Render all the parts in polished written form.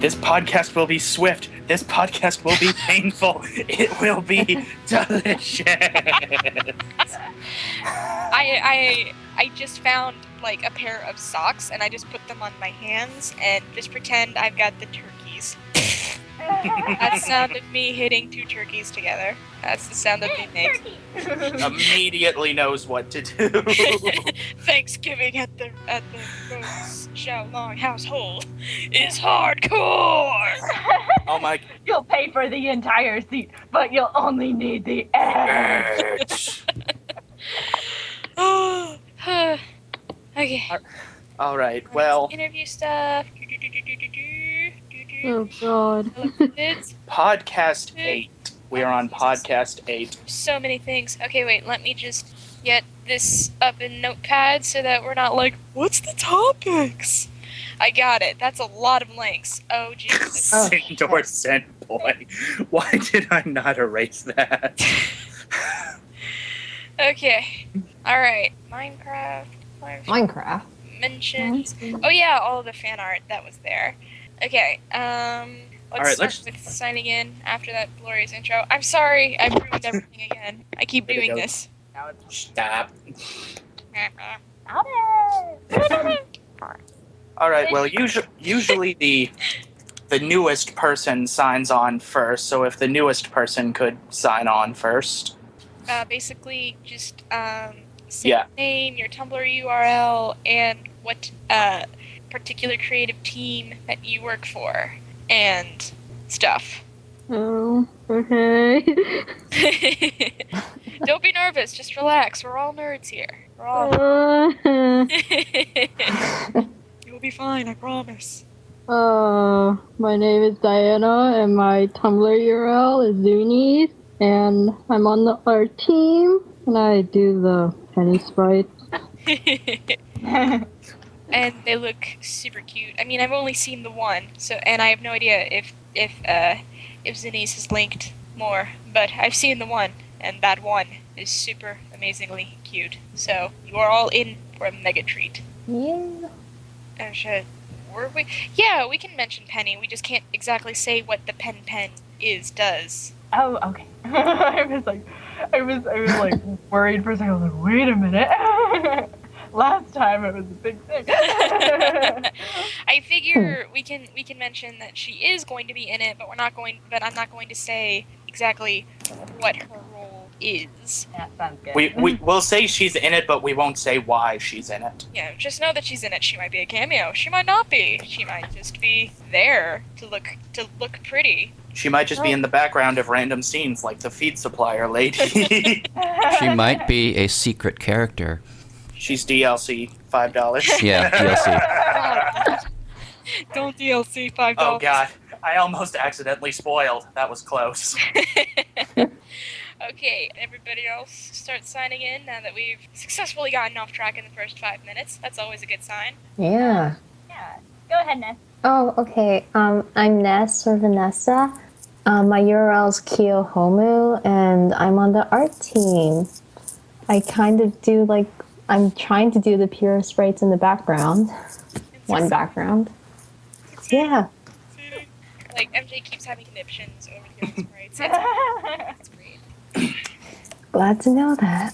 This podcast will be swift. This podcast will be painful. It will be delicious. I just found like a pair of socks and I just put them on my hands and just pretend I've got the turkeys. That's the sound of me hitting two turkeys together. That's the sound that they make. Immediately knows what to do. Thanksgiving at the Rose Xiaolong household is hardcore. Oh my! You'll pay for the entire seat, but you'll only need the edge. Okay. All right. Well, Interview stuff. Oh God. podcast 8. We are on podcast 8. So many things. Okay, wait. Let me just get this up in Notepad so that we're not like, what's the topics? I got it. That's a lot of links. Oh, Jesus. Oh, Sindor sent boy. Why did I not erase that? Okay. All right. Minecraft. Mentions. Oh yeah, all of the fan art that was there. Okay. Let's start with signing in after that glorious intro. I'm sorry, I've ruined everything again. I keep doing this. Stop. Stop it! All right. Well, usually the newest person signs on first. So if the newest person could sign on first. Basically, just say your name, your Tumblr URL, and what particular creative team that you work for, and stuff. Oh, okay. Don't be nervous. Just relax. We're all nerds here. We're all. You'll be fine. I promise. My name is Diana, and my Tumblr URL is Zunies, and I'm on the art team, and I do the penny sprites. And they look super cute. I mean, I've only seen the one, and I have no idea if Zunies has linked more, but I've seen the one, and that one is super amazingly cute. So you are all in for a mega treat. Yeah. Oh shit. Were we? Yeah, we can mention Penny. We just can't exactly say what the pen does. Oh, okay. I was like worried for a second. I was like, wait a minute. Last time it was a big thing. I figure we can mention that she is going to be in it, but I'm not going to say exactly what her role is. That sounds good. We'll say she's in it, but we won't say why she's in it. Yeah, just know that she's in it. She might be a cameo. She might not be. She might just be there to look pretty. She might just be in the background of random scenes, like the feed supplier lady. She might be a secret character. She's DLC, $5. Yeah, DLC. Don't DLC $5. Oh god, I almost accidentally spoiled. That was close. Okay, everybody else start signing in now that we've successfully gotten off track in the first 5 minutes. That's always a good sign. Yeah. Yeah. Go ahead, Ness. Oh, okay. I'm Ness or Vanessa. My URL is Kiyohomu, and I'm on the art team. I kind of do I'm trying to do the pure sprites in the background. One background. Yeah. Like, MJ keeps having conniptions over the other sprites. It's great. Glad to know that.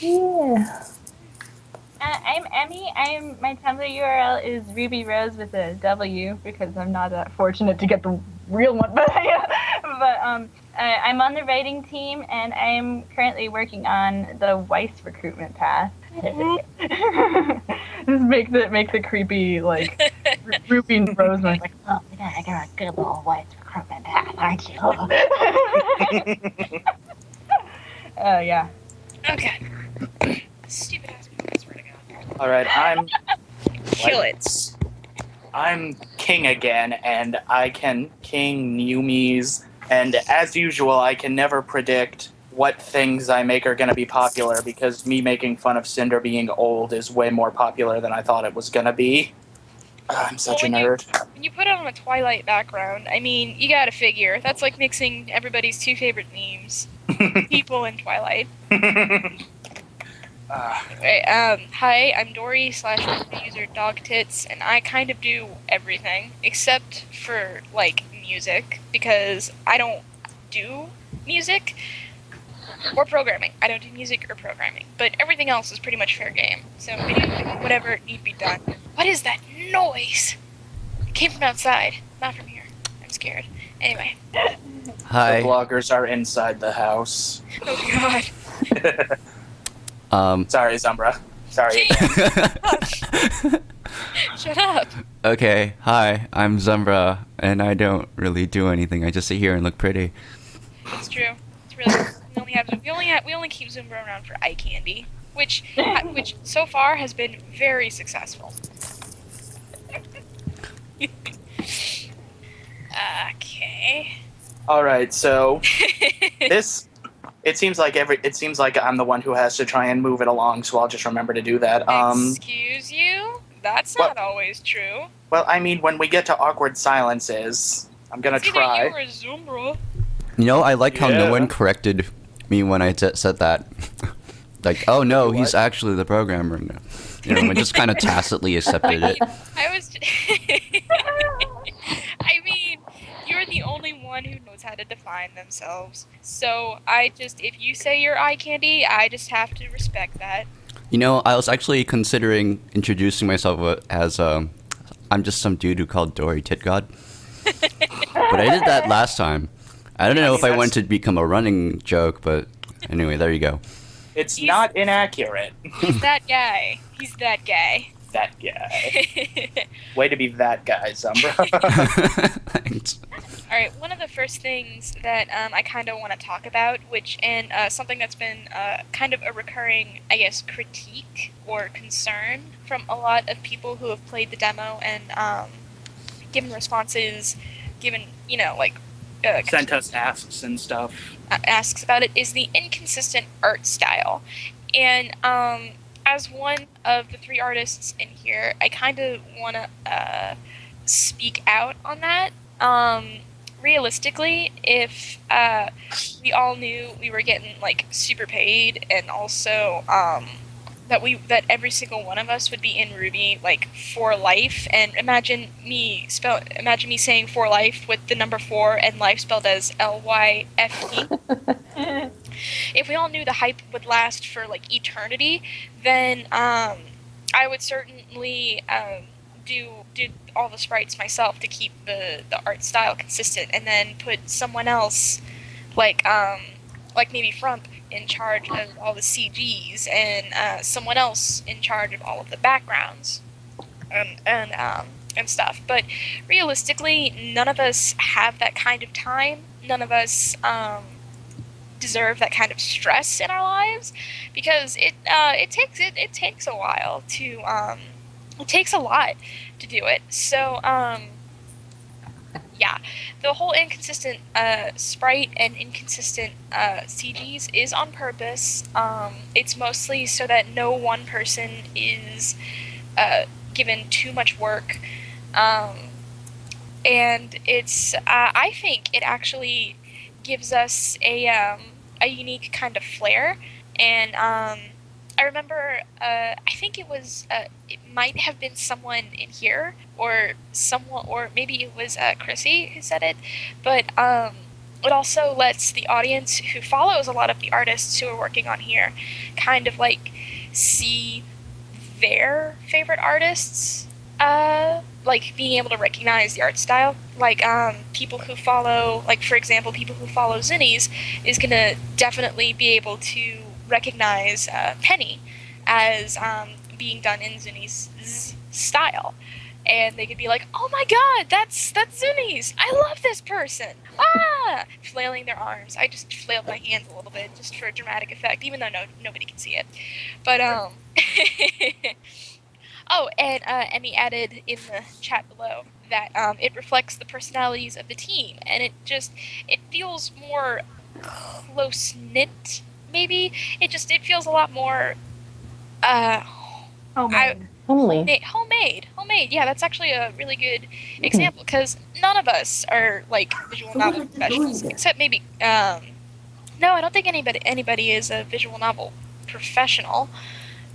Yeah. I'm Emmy. My Tumblr URL is Ruby Rose with a W because I'm not that fortunate to get the real one. But I'm on the writing team and I'm currently working on the Weiss recruitment path. Just make the creepy Ruby and Rose like, oh my god, I got a good old Weiss recruitment path, aren't you? Yeah. Okay. Stupid ass movie, I swear to God. Alright, Kill it. I'm king again, and I can king Numies, and as usual, I can never predict what things I make are going to be popular, because me making fun of Cinder being old is way more popular than I thought it was going to be. I'm such a nerd. When you put it on a Twilight background, I mean, you gotta figure, that's like mixing everybody's two favorite memes. People in Twilight. Right, hi, I'm Dory / user Dog Tits, and I kind of do everything except for like music because I don't do music or programming. I don't do music or programming, but everything else is pretty much fair game. So whatever need be done. What is that noise? It came from outside, not from here. I'm scared. Anyway. The Hi. bloggers are inside the house. Oh God. Sorry, Zumbra. Sorry. Shut up. Okay, hi, I'm Zumbra, and I don't really do anything. I just sit here and look pretty. It's true. It's really. We only keep Zumbra around for eye candy, which so far has been very successful. Okay. All right, so this. It seems like I'm the one who has to try and move it along, so I'll just remember to do that. Excuse you? That's not always true. Well, I mean, when we get to awkward silences, I'm gonna It's either try. you or Zumbra. You know, I like how no Yeah. one corrected me when I said that. Like, oh no, What? he's actually the programmer. No. You know, I just kind of tacitly accepted it. I was. I mean, you're the only one who knows how to define themselves. So if you say you're eye candy, I just have to respect that. You know, I was actually considering introducing myself as I'm just some dude who called Dory Tit God. But I did that last time. I don't know if I want to become a running joke, but anyway, there you go. It's He's- not inaccurate. He's that guy. He's that guy. That guy. Way to be that guy, Zumbra. Thanks. All right, one of the first things that I kind of want to talk about, something that's been kind of a recurring, I guess, critique or concern from a lot of people who have played the demo and given responses, Sent us asks and stuff. asks about it, is the inconsistent art style. And as one of the 3 artists in here, I kind of want to speak out on that. Realistically, if we all knew we were getting like super paid, and also that every single one of us would be in Ruby like for life, and imagine me saying for life with the number 4 and life spelled as LYFE. If we all knew the hype would last for like eternity, then I would certainly do all the sprites myself to keep the art style consistent, and then put someone else like maybe Frump in charge of all the CGs, and someone else in charge of all of the backgrounds and stuff. But realistically, none of us have that kind of time. None of us deserve that kind of stress in our lives, because it takes a while to it takes a lot to do it. So yeah, the whole inconsistent sprite and inconsistent CGs is on purpose. It's mostly so that no one person is given too much work, and it's I think it actually gives us a unique kind of flair. And I remember I think it might have been someone in here, or maybe it was Chrissy who said it, but it also lets the audience who follows a lot of the artists who are working on here kind of like see their favorite artists, like being able to recognize the art style. Like people who follow, like for example, people who follow Zinnies is gonna definitely be able to recognize Penny as being done in Zinnies' style, and they could be like, "Oh my God, that's Zinnies! I love this person!" Flailing their arms. I just flailed my hands a little bit just for dramatic effect, even though nobody can see it. But oh, and Emmy added in the chat below that it reflects the personalities of the team, and it feels more close knit. Maybe it feels a lot more Homemade. Homely. homemade. Yeah, that's actually a really good example, because none of us are like visual novel professionals, except maybe no, I don't think anybody is a visual novel professional.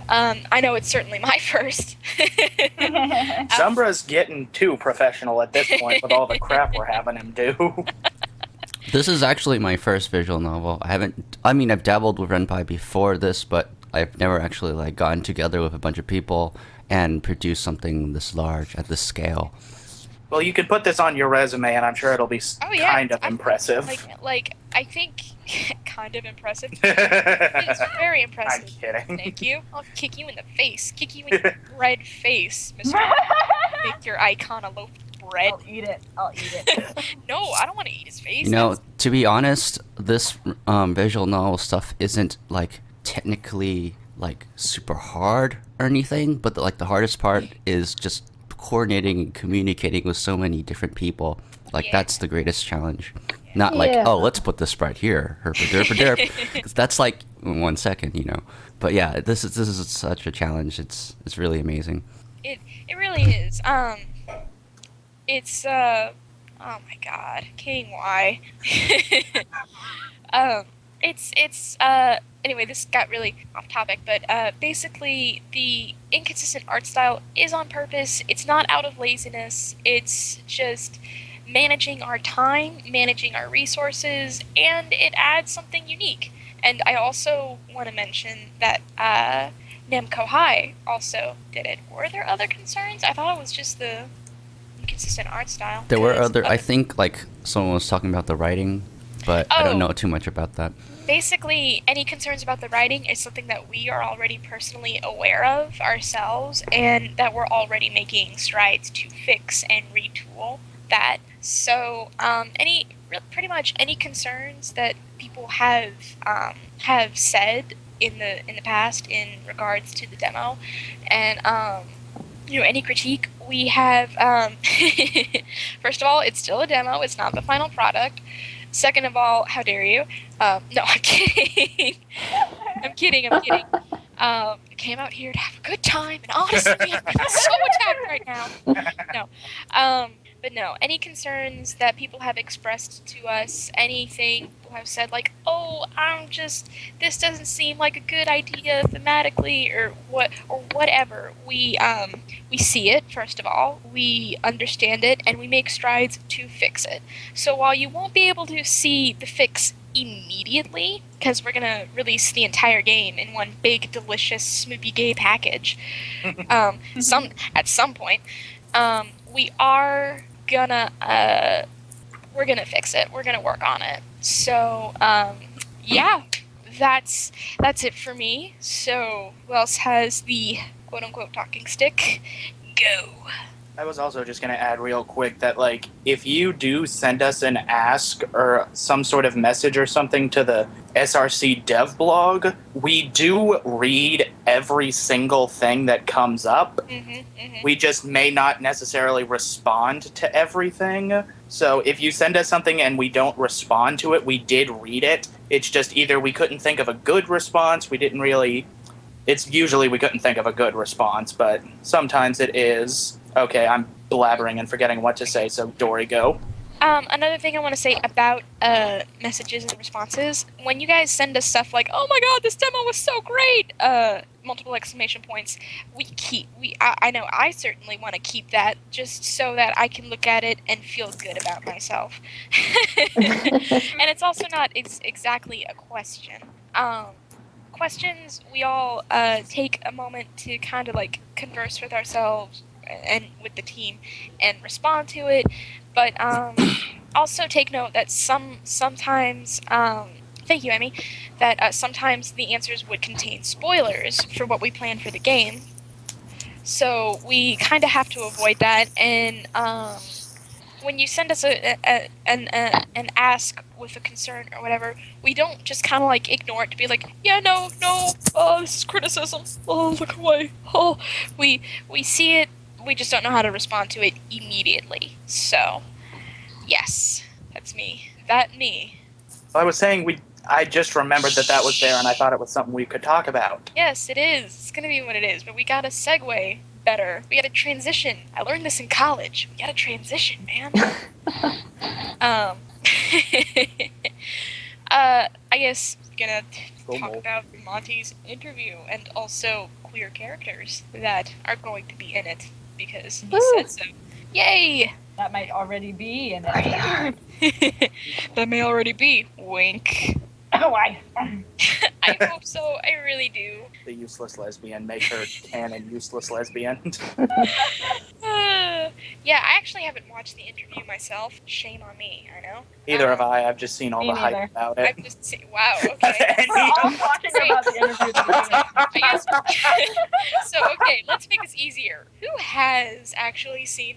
I know it's certainly my first. Zumbra's getting too professional at this point with all the crap we're having him do. This is actually my first visual novel. I've dabbled with Renpai before this, but I've never actually like gotten together with a bunch of people and produced something this large at this scale. Well, you could put this on your resume, and I'm sure it'll be kind of impressive. Like I think, kind of impressive. It's very impressive. I'm kidding. Thank you. I'll kick you in the face. Kick you in your red face, Mr. Make your icon a loaf of bread. I'll eat it. No, I don't want to eat his face. You know, to be honest, this visual novel stuff isn't like technically like super hard or anything, but the hardest part is just coordinating and communicating with so many different people. Like that's the greatest challenge. Not like, oh, let's put this right here. Because that's like in 1 second, you know. But yeah, this is such a challenge. It's really amazing. It really is. It's oh my god, King Y. It's anyway, this got really off topic, but basically the inconsistent art style is on purpose. It's not out of laziness. It's just managing our time, managing our resources, and it adds something unique. And I also want to mention that Namco High also did it. Were there other concerns? I thought it was just the inconsistent art style. There were other, I think like someone was talking about the writing, but I don't know too much about that. Basically, any concerns about the writing is something that we are already personally aware of ourselves, and that we're already making strides to fix and retool that. So, pretty much any concerns that people have said in the past in regards to the demo, and any critique we have. First of all, it's still a demo; it's not the final product. Second of all, how dare you? No, I'm kidding. I'm kidding. I came out here to have a good time, and honestly, I'm feeling so attacked right now. No. But no, any concerns that people have expressed to us, anything people have said like, oh, this doesn't seem like a good idea thematically, or whatever. We see it, first of all, we understand it, and we make strides to fix it. So while you won't be able to see the fix immediately, because we're gonna release the entire game in one big, delicious, smoopy gay package, at some point, we are gonna we're gonna fix it. We're gonna work on it. So yeah, that's it for me. So who else has the quote unquote talking stick? Go. I was also just going to add real quick that, like, if you do send us an ask or some sort of message or something to the SRC dev blog, we do read every single thing that comes up. We just may not necessarily respond to everything. So if you send us something and we don't respond to it, we did read it. It's just either we couldn't think of a good response, it's usually we couldn't think of a good response, but sometimes it is. Okay, I'm blabbering and forgetting what to say, so Dory, go. Another thing I want to say about messages and responses, when you guys send us stuff like, oh my god, this demo was so great, multiple exclamation points, I know I certainly want to keep that just so that I can look at it and feel good about myself. And it's also not exactly a question. Questions, we all take a moment to kind of like converse with ourselves and with the team and respond to it, but also take note that sometimes thank you, Emmy, that sometimes the answers would contain spoilers for what we plan for the game, so we kind of have to avoid that. And when you send us an ask with a concern or whatever, we don't just kind of like ignore it to be like, yeah, no, this is criticism, look away. We see it, we just don't know how to respond to it immediately. So yes, that's me. I was saying I just remembered that was there, and I thought it was something we could talk about. Yes, it is. It's gonna be what it is, but we gotta segue better. We gotta transition. I learned this in college. We gotta transition, man. I guess we're gonna talk about Monty's interview and also queer characters that are going to be in it because he Woo! said so. Yay! That might already be in Pretty it. hard. That may already be. Wink. Oh, I. I hope so. I really do. The useless lesbian. Make her canon useless lesbian. Yeah, I actually haven't watched the interview myself. Shame on me, I know. Neither have I. I've just seen all Me the neither. hype about I've it. just seen, wow, okay. We're all talking about the interview. I guess. So, okay, let's make this easier. Who has actually seen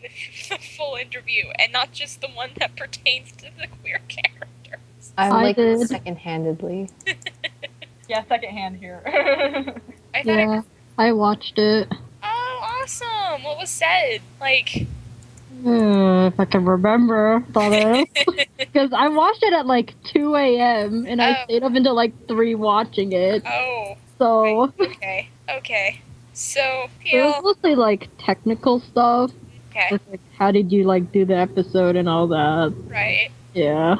the full interview and not just the one that pertains to the queer characters? I'm I like did. second-handedly. Yeah, secondhand here. I thought Yeah, I watched it. oh, awesome. What was said? Like, If I can remember, brother. Because I watched it at like 2 a.m. and I Oh. stayed up until like 3 watching it. oh, So okay. So, it was Peel, mostly like technical stuff. okay, With, like, how did you like do the episode and all that? right. Yeah.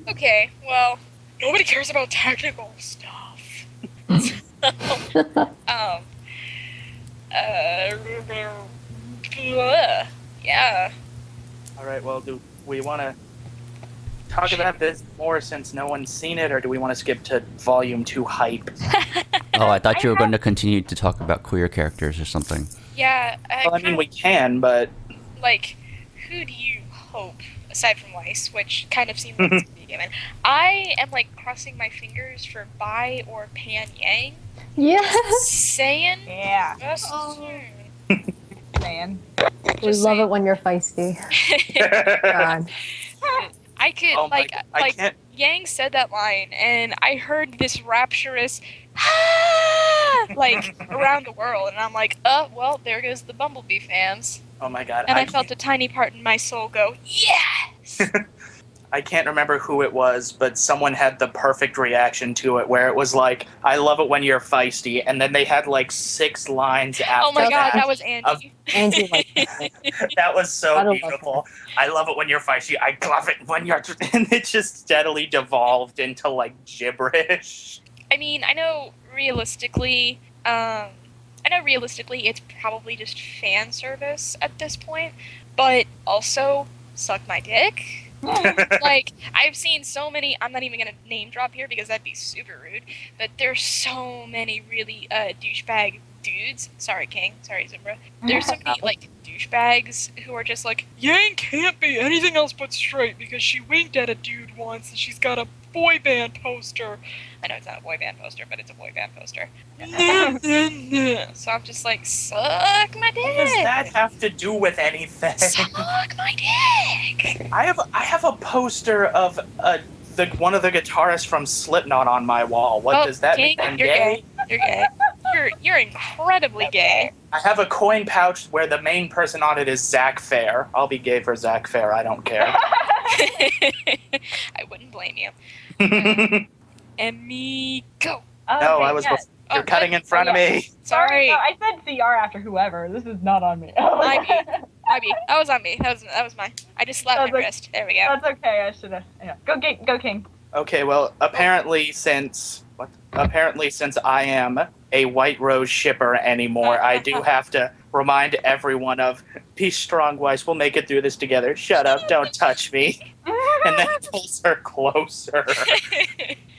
Okay, well, nobody cares about technical stuff. um, yeah. All right. Well, do we want to talk about this more since no one's seen it, or do we want to skip to Volume 2 hype? Oh, I thought you were going to continue to talk about queer characters or something. Yeah, Well, I mean, we can, but like, who do you hope, aside from Weiss, which kind of seems like it's gonna be given? I am, like, crossing my fingers for Bai or Pan Yang. Yes! Saying, Yeah, just Oh. man. We just love saying. it when you're feisty. God. I could, oh my like, God, I like, can't. Yang said that line, and I heard this rapturous, ah! like, around the world, and I'm like, oh, well, there goes the Bumblebee fans. Oh my God, And I felt a tiny part in my soul go, yes! I can't remember who it was, but someone had the perfect reaction to it, where it was like, "I love it when you're feisty," and then they had like 6 lines after. Oh my god, that. that was Andy. Angie liked that. That was so I don't love beautiful. I love it when you're feisty. I love it when you're, and it just steadily devolved into like gibberish. I mean, I know realistically, it's probably just fan service at this point, but also suck my dick. Like, I've seen so many, I'm not even gonna name drop here because that'd be super rude, but there's so many really douchebag dudes. Sorry, King. Sorry, Zimbra. There's so many, like, douchebags who are just like, Yang can't be anything else but straight because she winked at a dude once and she's got a boy band poster. I know it's not a boy band poster, but it's a boy band poster. So I'm just like, suck my What does dick. that have to do with anything? Suck my dick. I have a poster of one of the guitarists from Slipknot on my wall. What Oh, does that King, make them you're gay? You're gay. You're incredibly gay. I have a coin pouch where the main person on it is Zach Fair. I'll be gay for Zach Fair. I don't care. I wouldn't blame you. And me go. No, I was. yes. You're cutting in front of me. Sorry. No, I said CR after whoever. This is not on me. Might be. That was on me. That was mine. I just slapped Sounds my like- wrist. There we go. That's okay. I should have. Yeah. Go King. Okay, well, apparently since I am a White Rose shipper anymore, I do have to remind everyone of be strong, Weiss. We'll make it through this together. Shut up! Don't touch me. And then pulls her closer.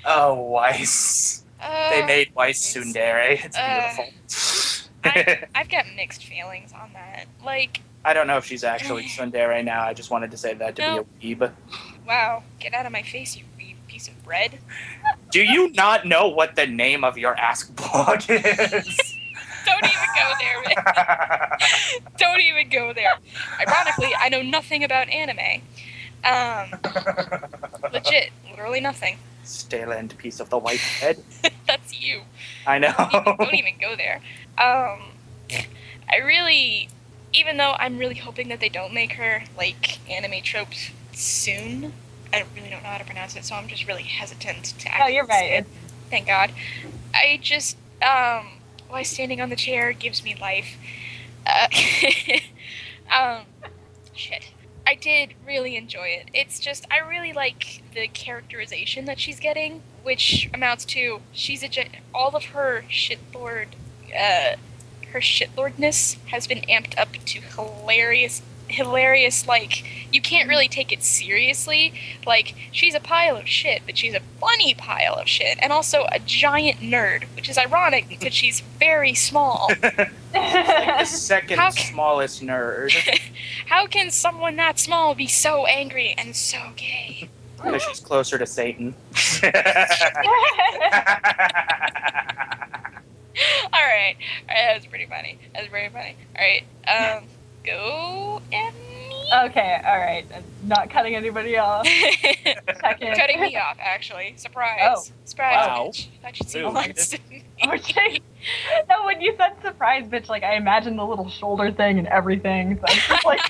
Oh, Weiss. They made Weiss tsundere. It's beautiful. I've got mixed feelings on that. Like, I don't know if she's actually tsundere now. I just wanted to say that to be a weeb. wow, get out of my face, you weeb piece of bread. Do you not know what the name of your Ask blog is? Don't even go there, man. Don't even go there. Ironically, I know nothing about anime. Legit, literally nothing. Stayland piece of the white head. That's you. I know. Don't even go there. I really, even though I'm really hoping that they don't make her like anime tropes soon, I really don't know how to pronounce it, so I'm just really hesitant to No, actually you're say right. it. Thank God. I just, why standing on the chair gives me life. Shit. I did really enjoy it. It's just, I really like the characterization that she's getting, which amounts to, all of her shitlord her shitlordness has been amped up to hilarious, like, you can't really take it seriously. Like, she's a pile of shit, but she's a funny pile of shit, and also a giant nerd, which is ironic because she's very small. The second How smallest nerd. How can someone that small be so angry and so gay? Because she's closer to Satan. Alright, that was pretty funny. Alright, go, Emmy? Okay, alright. I'm not cutting anybody off. Second. Cutting me off, actually. Surprise. Oh. Surprise, Wow. bitch. Thought you'd see Rude. once. Okay. No, when you said surprise, bitch, like, I imagined the little shoulder thing and everything. So I'm just like,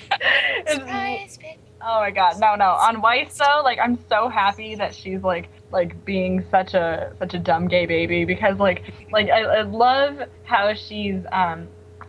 Surprise, bitch. oh my god, no. On Weiss though, like, I'm so happy that she's like being such a dumb gay baby, because like I love how she's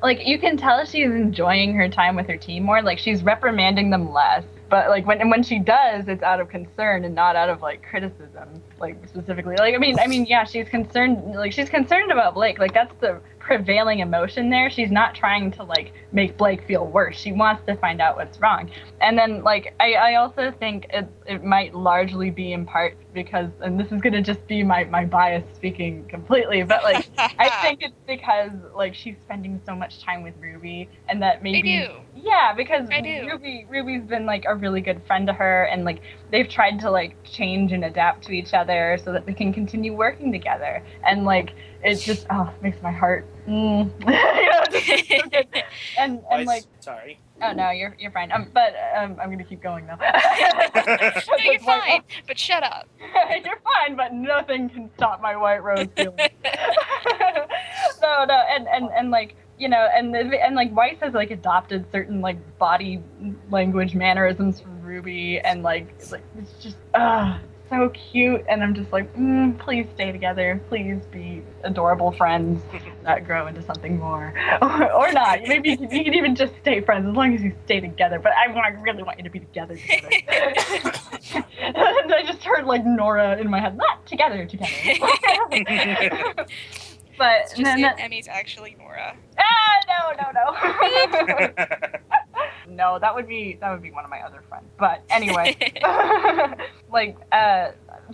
like, you can tell she's enjoying her time with her team more. Like, she's reprimanding them less, but like when she does, it's out of concern and not out of like criticism, like specifically. Like, I mean, yeah, she's concerned. Like, she's concerned about Blake. Like, that's the prevailing emotion there. She's not trying to like make Blake feel worse. She wants to find out what's wrong. And then like I also think it might largely be in part because, and this is gonna just be my bias speaking completely, but like I think it's because like she's spending so much time with Ruby, and that maybe I do. yeah, because I do. Ruby's been like a really good friend to her, and like they've tried to like change and adapt to each other so that they can continue working together. And like it just makes my heart you know, just so good. And like, Sorry. oh no, you're fine. But I'm gonna keep going though. No, you're fine, but shut up. You're fine, but nothing can stop my white rose feeling. No, and like, you know, and like Weiss has like adopted certain like body language mannerisms from Ruby, and like it's just so cute, and I'm just like, please stay together, please be adorable friends that grow into something more, or not. Maybe you can even just stay friends as long as you stay together. But I really want you to be together. And I just heard like Nora in my head, not together. But It's just that Emmy's actually Nora. no. No, that would be one of my other friends. But anyway, like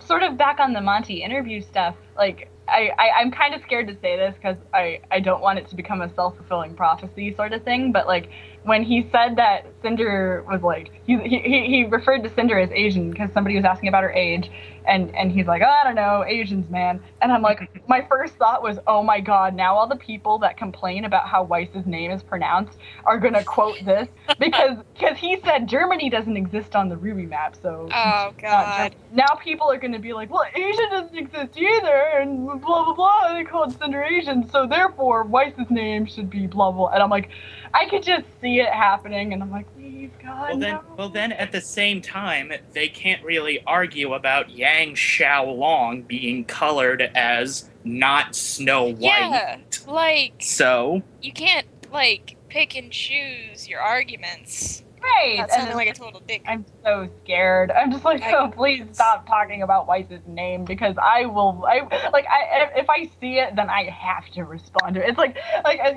sort of back on the Monty interview stuff, like I'm kind of scared to say this because I don't want it to become a self-fulfilling prophecy sort of thing, but like when he said that Cinder was like, he referred to Cinder as Asian because somebody was asking about her age, and he's like, oh, I don't know, Asians, man. And I'm like, my first thought was, oh my god, now all the people that complain about how Weiss's name is pronounced are gonna quote this, because he said Germany doesn't exist on the Ruby map, so Oh god. now people are gonna be like, well, Asia doesn't exist either, and blah blah blah, they call it Cinder Asian, so therefore Weiss's name should be blah blah. And I'm like, I could just see it happening, and I'm like, please God, Well then at the same time, they can't really argue about Yang Xiaolong being colored as not Snow White. Yeah, like, So you can't, like, pick and choose your arguments. right. That And sounded like a total dick. I'm so scared. I'm just like, oh, please stop talking about Weiss's name, because if I see it, then I have to respond to it. It's like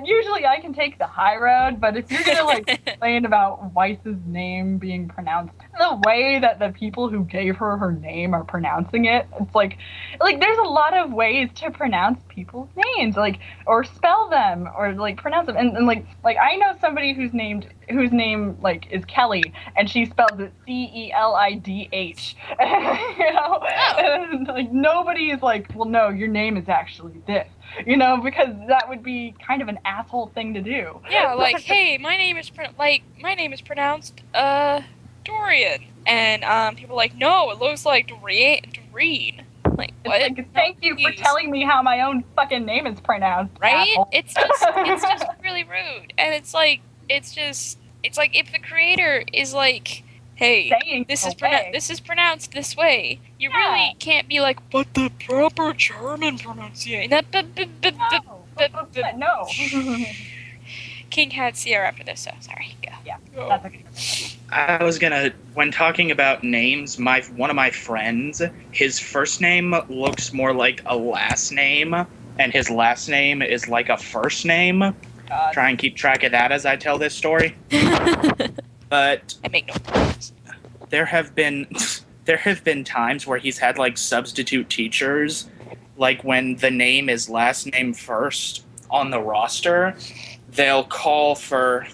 usually I can take the high road, but if you're gonna like complain about Weiss's name being pronounced the way that the people who gave her name are pronouncing it, it's like there's a lot of ways to pronounce people's names, like, or spell them, or like pronounce them, and like I know somebody whose name like is Kelly, and she spells it CELIDH. You know, and like nobody is like, well, no, your name is actually this. You know, because that would be kind of an asshole thing to do. Yeah, like, hey, my name is pronounced Dorian, and people are like, no, it looks like Doreen. Like, what? It's like, thank you for telling me how my own fucking name is pronounced. Right? asshole. It's just really rude, and it's like if the creator is like, hey, Saying this is away. this is pronounced this way, you really can't be like, but the proper German pronunciation. No. King had Sierra for this, so sorry. Go. Yeah, Go. that's okay. I was gonna, when talking about names, one of my friends, his first name looks more like a last name, and his last name is like a first name. God. Try and keep track of that as I tell this story. But I make no promises. there have been times where he's had like substitute teachers, like when the name is last name first on the roster, they'll call for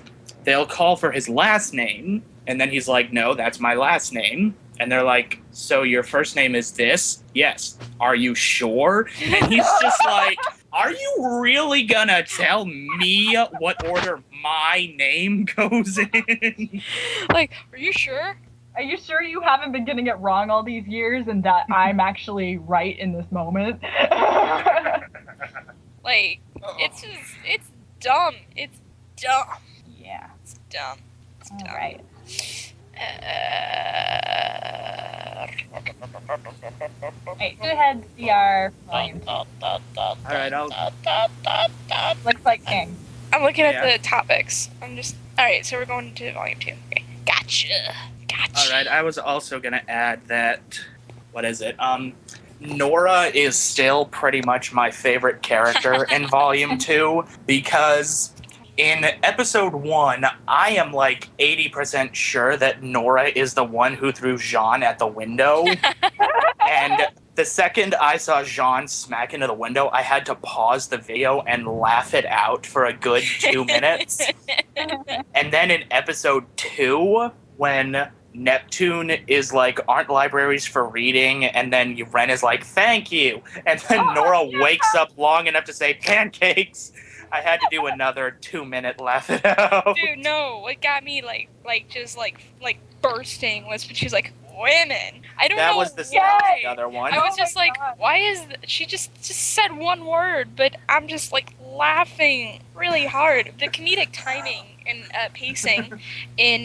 his last name, and then he's like, no, that's my last name. And they're like, so your first name is this? Yes. Are you sure? And he's just like, are you really gonna tell me what order my name goes in? Like, are you sure? Are you sure you haven't been getting it wrong all these years and that I'm actually right in this moment? Like, it's dumb. It's dumb. Yeah. It's dumb. It's dumb. All right. Hey, go ahead, CR volume. All right, Looks like King. I'm looking Yeah. at the topics. Alright, so we're going to volume 2. Okay. Gotcha. all right. I was also gonna add that. What is it? Nora is still pretty much my favorite character in Volume 2 because in Episode 1, I am like 80% sure that Nora is the one who threw Jean at the window. And the second I saw Jean smack into the window, I had to pause the video and laugh it out for a good 2 minutes. And then in Episode 2, when Neptune is like, aren't libraries for reading? And then Ren is like, thank you. And then Nora wakes up long enough to say pancakes. I had to do another 2-minute laugh it out. Dude, no. What got me just bursting was when she was like, women. I don't know That was the why. other one. I was just my like, God. why is she just said one word, but I'm just like laughing really hard. The comedic timing and pacing in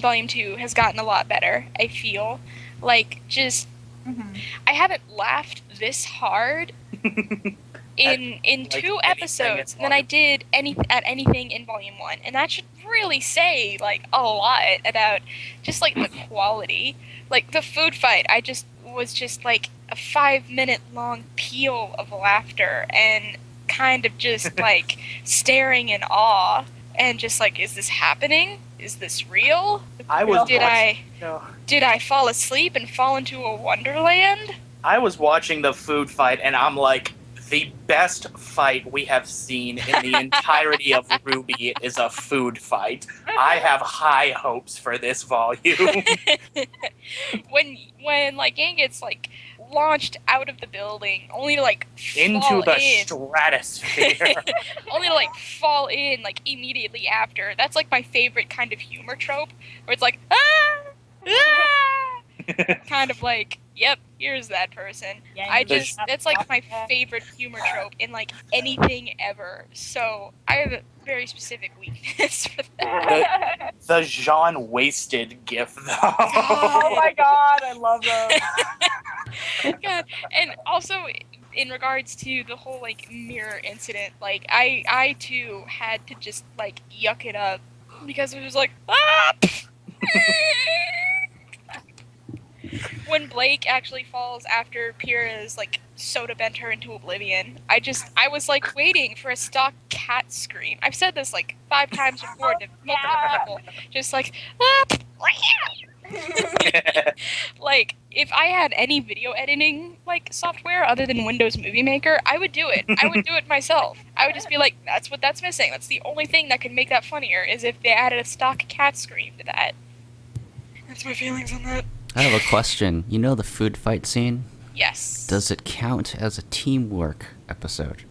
Volume 2 has gotten a lot better. I feel like just Mhm. I haven't laughed this hard in like 2 anything episodes in than I did at anything in Volume 1, and that should really say like a lot about just like the quality. Like the food fight, I just was just like a 5-minute long peal of laughter and kind of just like staring in awe and just like, is this happening? Is this real? I was Did watching, Did I fall asleep and fall into a wonderland? I was watching the food fight, and I'm like, the best fight we have seen in the entirety of Ruby is a food fight. I have high hopes for this volume. when like Yang gets like launched out of the building, only to like Into fall the in, stratosphere. only to like fall in like immediately after. That's like my favorite kind of humor trope, where it's like kind of like, yep, here's that person. Yeah, That's like my favorite humor trope in like anything ever. So I have a very specific weakness for that. The Jean wasted gif, though. Oh my God, I love those. God. And also in regards to the whole like mirror incident, like I too had to just like yuck it up because it was like when Blake actually falls after Pyrrha's like soda bent her into oblivion, I was like waiting for a stock cat scream. I've said this like 5 times before to multiple people, just like like if I had any video editing like software other than Windows Movie Maker, I would do it. I would do it myself. I would just be like, that's missing. That's the only thing that could make that funnier is if they added a stock cat scream to that. That's my feelings on that. I have a question. You know the food fight scene? Yes. Does it count as a teamwork episode?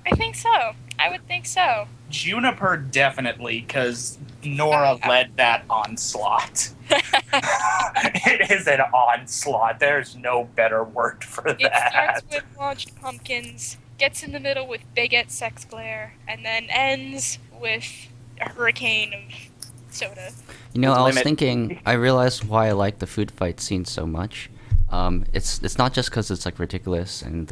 I think so. I would think so. Juniper definitely, because Nora led that onslaught. It is an onslaught. There's no better word for It that. starts with launched pumpkins, gets in the middle with bigot sex glare, and then ends with a hurricane of soda. You know, I was Limit. thinking, I realized why I like the food fight scene so much. It's not just because it's like ridiculous and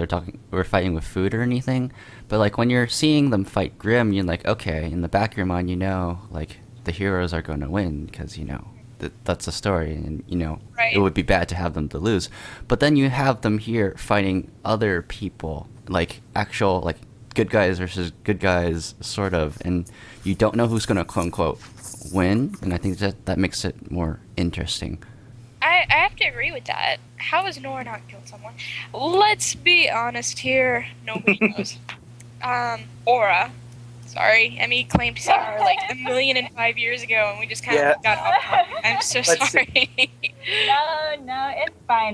we're fighting with food or anything, but like when you're seeing them fight Grimm, you're like, okay, in the back of your mind, you know, like the heroes are going to win because that's a story, and Right. it would be bad to have them to lose. But then you have them here fighting other people, like actual like good guys versus good guys, sort of, and you don't know who's gonna quote unquote win, and I think that makes it more interesting. I have to agree with that. How has Nora not killed someone? Let's be honest here. Nobody knows. Aura. Sorry, Emmy claimed to see her like 1,005 years ago, and we just kind of got off topic. I'm so Let's sorry. No, it's fine.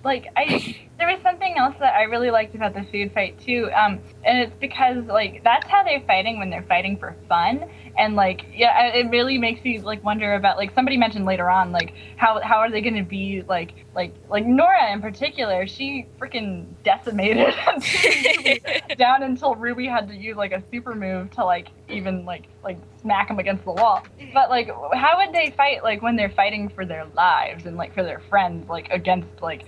There was something else that I really liked about the food fight too. And it's because like that's how they're fighting when they're fighting for fun. And like, yeah, it really makes you like wonder about like somebody mentioned later on like how are they going to be like Nora in particular? She freaking decimated Ruby down until Ruby had to use like a super move to like even like smack him against the wall. But like, how would they fight like when they're fighting for their lives and like for their friends like against like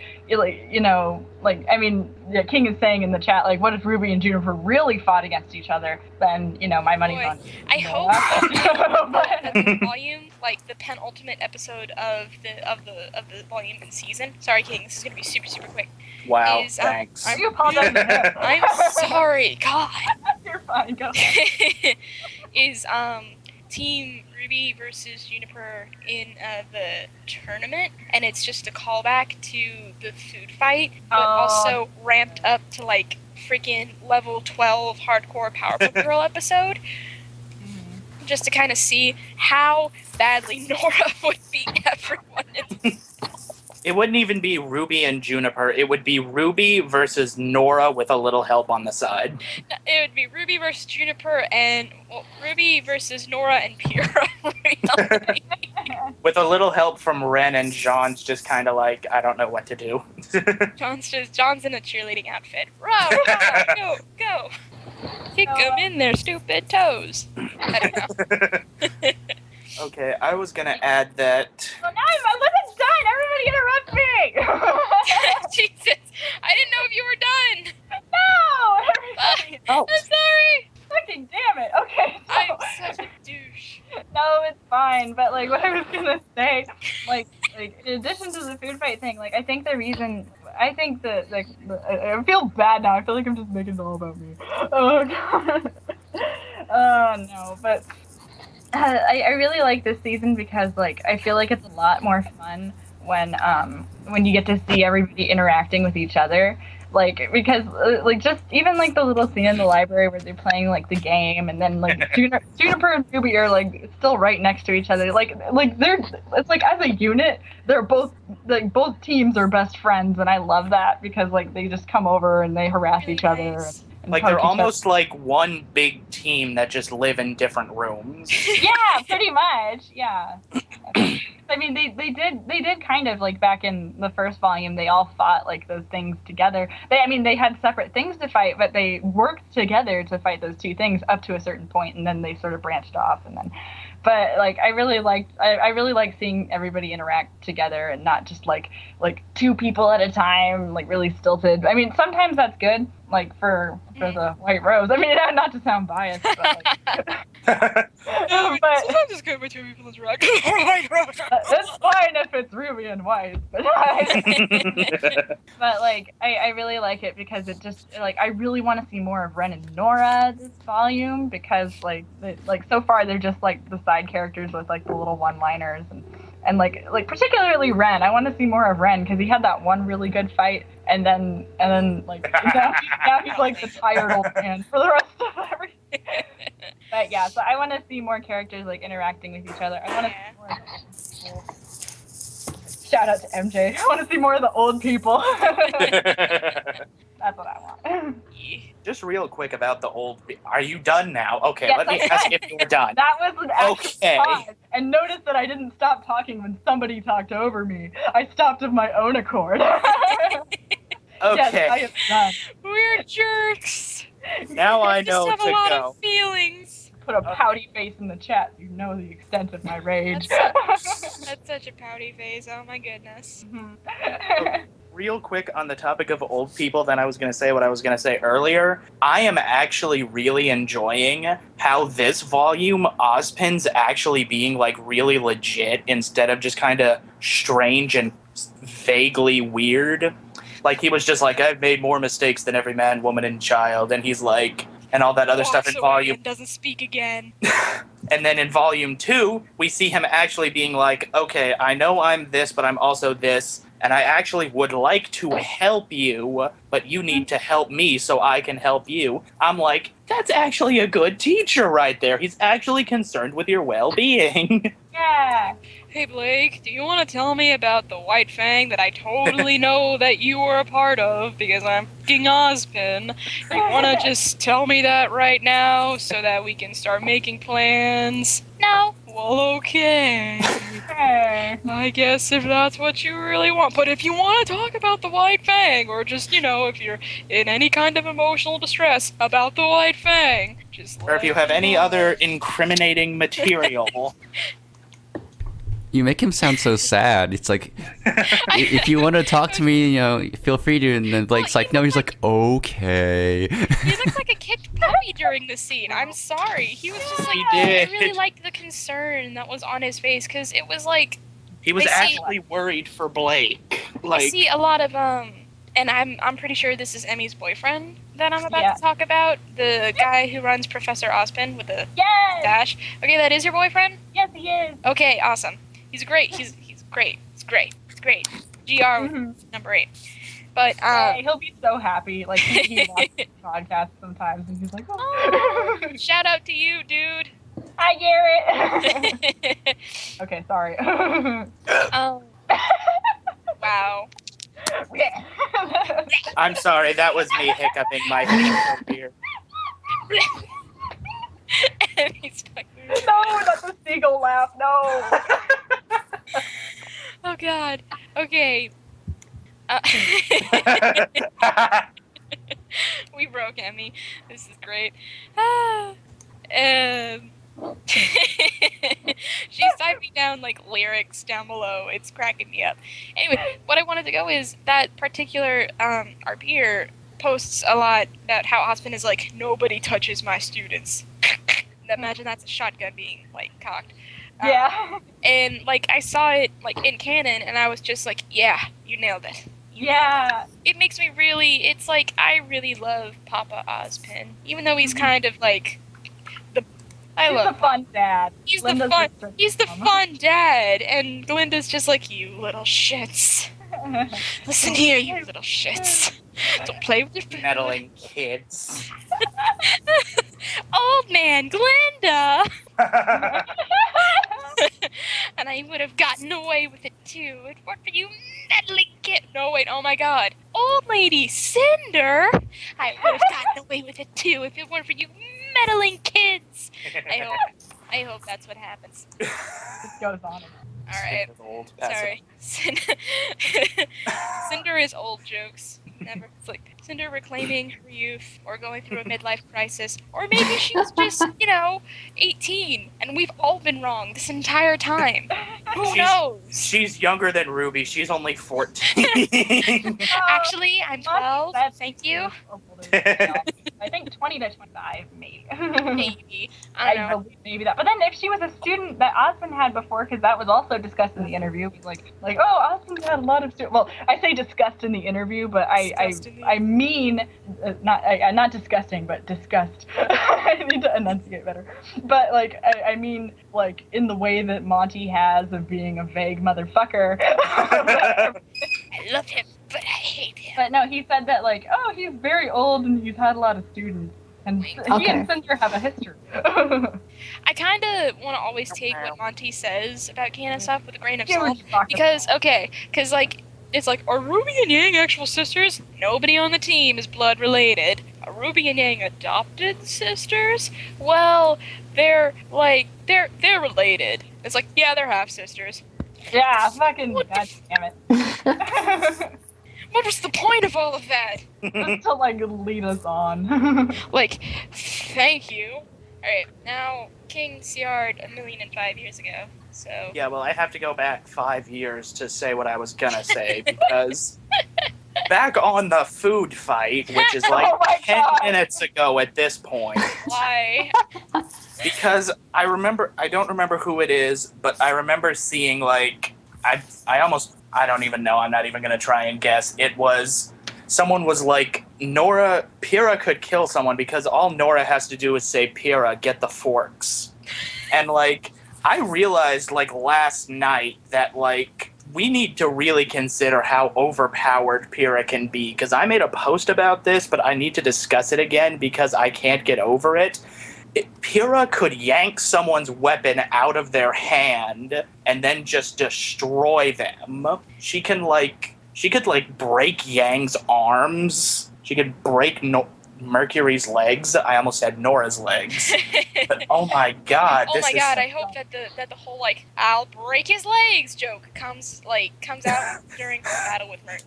I mean, the King is saying in the chat like, what if Ruby and Juniper really fought against each other? Then my money's Boy, on. I hope that the volume, like the penultimate episode of the volume and season. Sorry, King, this is gonna be super quick. Wow, Is, thanks. Are you apologizing to him? I'm sorry, God. You're fine. Go. Is Team Ruby versus Juniper in the tournament, and it's just a callback to the food fight, but also ramped up to like freaking level 12 hardcore Powerpuff Girl episode, just to kind of see how badly Nora would beat everyone. It wouldn't even be Ruby and Juniper. It would be Ruby versus Nora with a little help on the side. It would be Ruby versus Juniper and Ruby versus Nora and Pyrrha. Really. With a little help from Ren, and Jean's just kind of like, I don't know what to do. John's in a cheerleading outfit. Rah, rah, go. Kick them in their stupid toes. I don't know. Okay, I was gonna add that. Oh, no, I wasn't done. Everybody interrupt me. Jesus, I didn't know if you were done. No, everybody. Oh, I'm sorry. Fucking damn it. Okay. So, I'm such a douche. no, it's fine. But like, what I was gonna say, like in addition to the food fight thing, like I think that like I feel bad now. I feel like I'm just making it all about me. Oh god. Oh no, but. I really like this season because like I feel like it's a lot more fun when you get to see everybody interacting with each other, like because like just even like the little scene in the library where they're playing like the game, and then like Juniper and Ruby are like still right next to each other, like it's like as a unit they're both teams are best friends, and I love that because like they just come over and they harass Really each other. nice. And like poke they're each other. almost like one big team that just live in different rooms. Yeah, pretty much. Yeah. I mean, they did kind of like back in the first volume. They all fought like those things together. They had separate things to fight, but they worked together to fight those two things up to a certain point, and then they sort of branched off. And then, but like I really like seeing everybody interact together and not just like two people at a time, like really stilted. I mean, sometimes that's good, like for the White Rose. I mean, not to sound biased, but like. But Sometimes it's good when two people interact. it's fine if it's Ruby and White, but like I really like it because it just like I really want to see more of Ren and Nora this volume, because like so far they're just like the side characters with like the little one-liners, and like particularly Ren. I want to see more of Ren because he had that one really good fight, and then like now he's like the tired old man for the rest of everything. But yeah, so I want to see more characters like interacting with each other. I want to see more of the old people. Shout out to MJ. I want to see more of the old people. That's what I want. Just real quick about the old. Are you done now? Okay, Yes, let me I'm ask done. if you're done. That was an actual Okay. pause. And notice that I didn't stop talking when somebody talked over me. I stopped of my own accord. Yes, I Okay, am done. We're jerks. now I Just know have to a lot go. of feelings. Put a pouty face in the chat so you know the extent of my rage. That's such a pouty face. Oh my goodness. Mhm. real quick on the topic of old people, then I was going to say what I was going to say earlier. I am actually really enjoying how this volume, Ozpin's actually being, like, really legit instead of just kind of strange and vaguely weird. Like, he was just like, I've made more mistakes than every man, woman, and child, and he's like, and all that other stuff in Walks away volume. and doesn't speak again. And then in volume 2, we see him actually being like, okay, I know I'm this, but I'm also this, and I actually would like to help you, but you need to help me so I can help you. I'm like, that's actually a good teacher right there. He's actually concerned with your well-being. Yeah. Hey Blake, do you want to tell me about the White Fang that I totally know that you were a part of because I'm fucking Ozpin? You want to just tell me that right now so that we can start making plans? No? Well, okay. Hey. I guess if that's what you really want. But if you want to talk about the White Fang, or just, if you're in any kind of emotional distress about the White Fang, just Or if you let have me any know. other incriminating material. You make him sound so sad. It's like, if you want to talk to me, feel free to. And then Blake's like, no. He's like, okay. He looked like a kicked puppy during the scene. I'm sorry. He was just like, He I did. really liked the concern that was on his face because it was like He was I see. actually worried for Blake. I Like, see a lot of and I'm pretty sure this is Emmy's boyfriend that I'm about Yeah. to talk about, the guy who runs Professor Ozpin with the Yes. dash. Okay, that is your boyfriend. Yes, he is. Okay, awesome. He's great. He's great. He's great. He's great. GR Mhm. number 8. But Hey, he'll be so happy. Like he watches the podcast sometimes, and he's like, "Oh, shout out to you, dude. hi, Garrett." Okay, sorry. Wow. I'm sorry, that was me hiccuping my hiccup here. Emmy's fucking- No, not the seagull laugh. No. Oh god. Okay. We broke Emmy. This is great. She's typing down like lyrics down below. It's cracking me up. Anyway, what I wanted to go is that particular RPer posts a lot about how Ozpin is like, nobody touches my students. Imagine that's a shotgun being like cocked. Yeah. And like I saw it like in canon, and I was just like, yeah, you nailed it. Yeah. It makes me really. It's like I really love Papa Ozpin, even though he's kind of like the. I He's love. a fun dad. He's Linda's the fun. just a- He's the fun dad, and Glinda's just like, you little shits. Listen here, you little shits. Don't play with your food. Meddling kids. Old man Glinda. And I would have gotten away with it too. It worked for you, meddling kid. No, wait, oh my god. Old lady Cinder. I would have gotten away with it too if it weren't for you meddling kids. I hope that's what happens. It goes on. Alright. Old, Sorry. Cinder is old jokes. Never. It's like Cinder reclaiming her youth or going through a midlife crisis. Or maybe she's just, 18 and we've all been wrong this entire time. Who She's- knows? She's younger than Ruby. She's only 14. Actually, I'm 12. Thank you. I think 20 to 25, maybe. Maybe. I don't know. believe maybe that. But then if she was a student that Osmond had before, because that was also discussed in the interview, like oh, Osmond had a lot of students. Well, I say discussed in the interview, but I mean not disgusting, but disgust. I need to enunciate better. But like I mean like in the way that Monty has of being a vague motherfucker. I love him, but I hate him. But no, he said that like, oh, he's very old and he's had a lot of students, and he and Cinder have a history. I kind of want to always take what Monty says about canon stuff with a grain of Yeah, salt. we're talking Because, about- because like, it's like, are Ruby and Yang actual sisters? Nobody on the team is blood related. Are Ruby and Yang adopted sisters? Well, they're related. It's like, yeah, they're half sisters. Yeah, fucking What the god damn it. What was the point of all of that? Just to like lead us on. Like, thank you. Alright, now King Ciard 1,005 years ago. So Yeah, well, I have to go back 5 years to say what I was gonna say because back on the food fight, which is like Oh my 10 God. minutes ago at this point. Why? Because I don't remember who it is, but I remember seeing like, I don't even know, I'm not even going to try and guess. Someone was like, Pyrrha could kill someone because all Nora has to do is say, Pyrrha, get the forks. And like, I realized like last night that like, we need to really consider how overpowered Pyrrha can be, because I made a post about this, but I need to discuss it again because I can't get over it. Pyrrha could yank someone's weapon out of their hand and then just destroy them. She could break Yang's arms. She could break Mercury's legs. I almost said Nora's legs. But oh my god, Oh my god, I hope that the whole like I'll break his legs joke comes out during the battle with Mercury.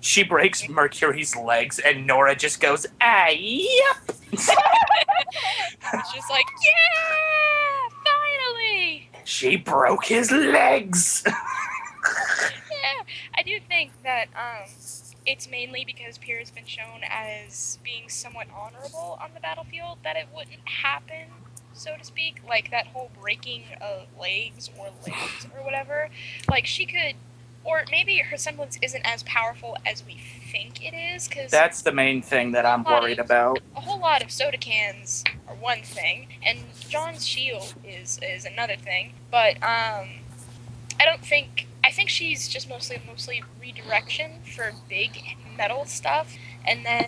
She breaks Mercury's legs and Nora just goes, "Ah, yep." It's just like, yeah, finally. She broke his legs. Yeah, I do think that it's mainly because Pyrrha's been shown as being somewhat honorable on the battlefield that it wouldn't happen, so to speak. Like that whole breaking of legs or limbs or whatever. Like she could, or maybe her semblance isn't as powerful as we think it is. Cause That's the main thing that I'm worried about. a whole lot of soda cans are one thing, and John's shield is another thing. But I think she's just mostly redirection for big metal stuff, and then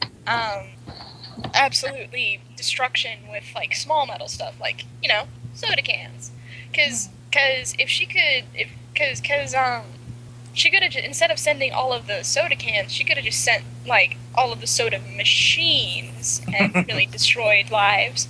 absolutely destruction with like small metal stuff, like soda cans. Because if she could, she could have instead of sending all of the soda cans, she could have just sent like all of the soda machines and really destroyed lives.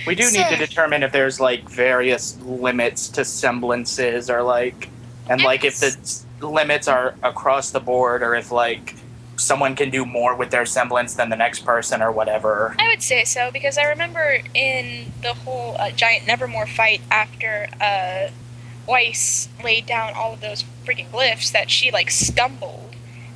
We do need to determine if there's like various limits to semblances, or like, and like if the limits are across the board, or if like someone can do more with their semblance than the next person or whatever. I would say so, because I remember in the whole giant Nevermore fight after Weiss laid down all of those freaking glyphs that she like stumbled,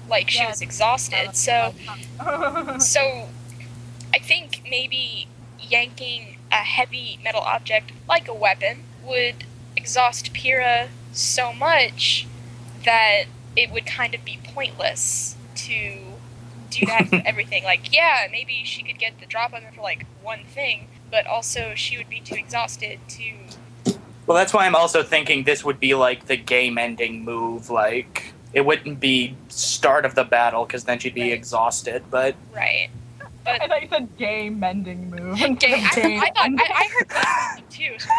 like she was exhausted. So I think maybe yanking a heavy metal object like a weapon would exhaust Pyrrha so much that it would kind of be pointless to do that for everything. Like, yeah, maybe she could get the drop on her for like one thing, but also she would be too exhausted to... Well, that's why I'm also thinking this would be like the game-ending move. Like, it wouldn't be start of the battle, because then she'd be exhausted, but... Right. But I thought you said gay mending move. gay, I heard that too. So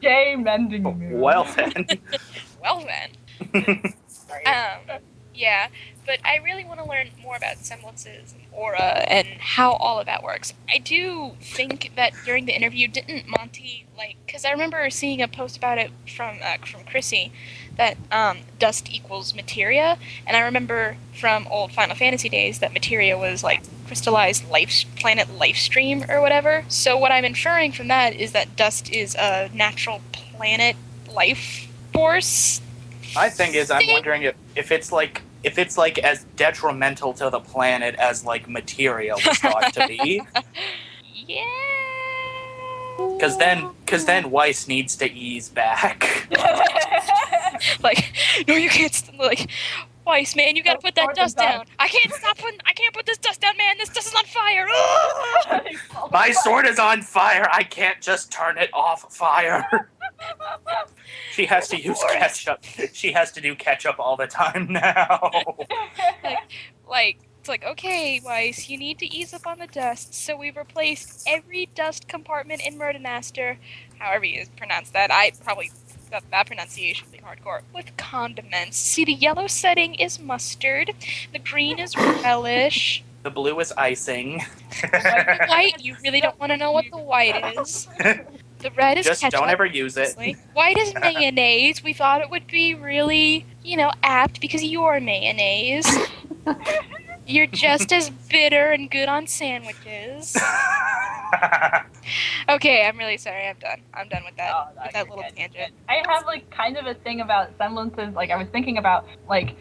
Gay mending move. Well then. well then. Yeah, but I really want to learn more about semblances and aura and how all of that works. I do think that during the interview, didn't Monty, like, because I remember seeing a post about it from Chrissy, that dust equals materia, and I remember from old Final Fantasy days that materia was like crystallized planet life stream or whatever. So what I'm inferring from that is that dust is a natural planet life force. My thing is, I'm wondering if it's like as detrimental to the planet as like materia was thought to be. Yeah. Because then Weiss needs to ease back. Like, no, you can't. Like, Weiss, man, you gotta put that dust down. I can't put this dust down, man. This dust is on fire. My sword is on fire. I can't just turn it off fire. She has to use ketchup. She has to do ketchup all the time now. It's like, okay, Weiss, you need to ease up on the dust. So we replaced every dust compartment in Murdermaster, however you pronounce that. I probably got that pronunciation being hardcore, with condiments. See, the yellow setting is mustard. The green is relish. The blue is icing. The white, you really don't want to know what the white is. The red is just ketchup. Don't ever use it. White is mayonnaise. We thought it would be really, apt because you're mayonnaise. You're just as bitter and good on sandwiches. Okay, I'm really sorry. I'm done. I'm done with that. Oh, no, with that you're little good. tangent. I have like kind of a thing about semblances. Like I was thinking about like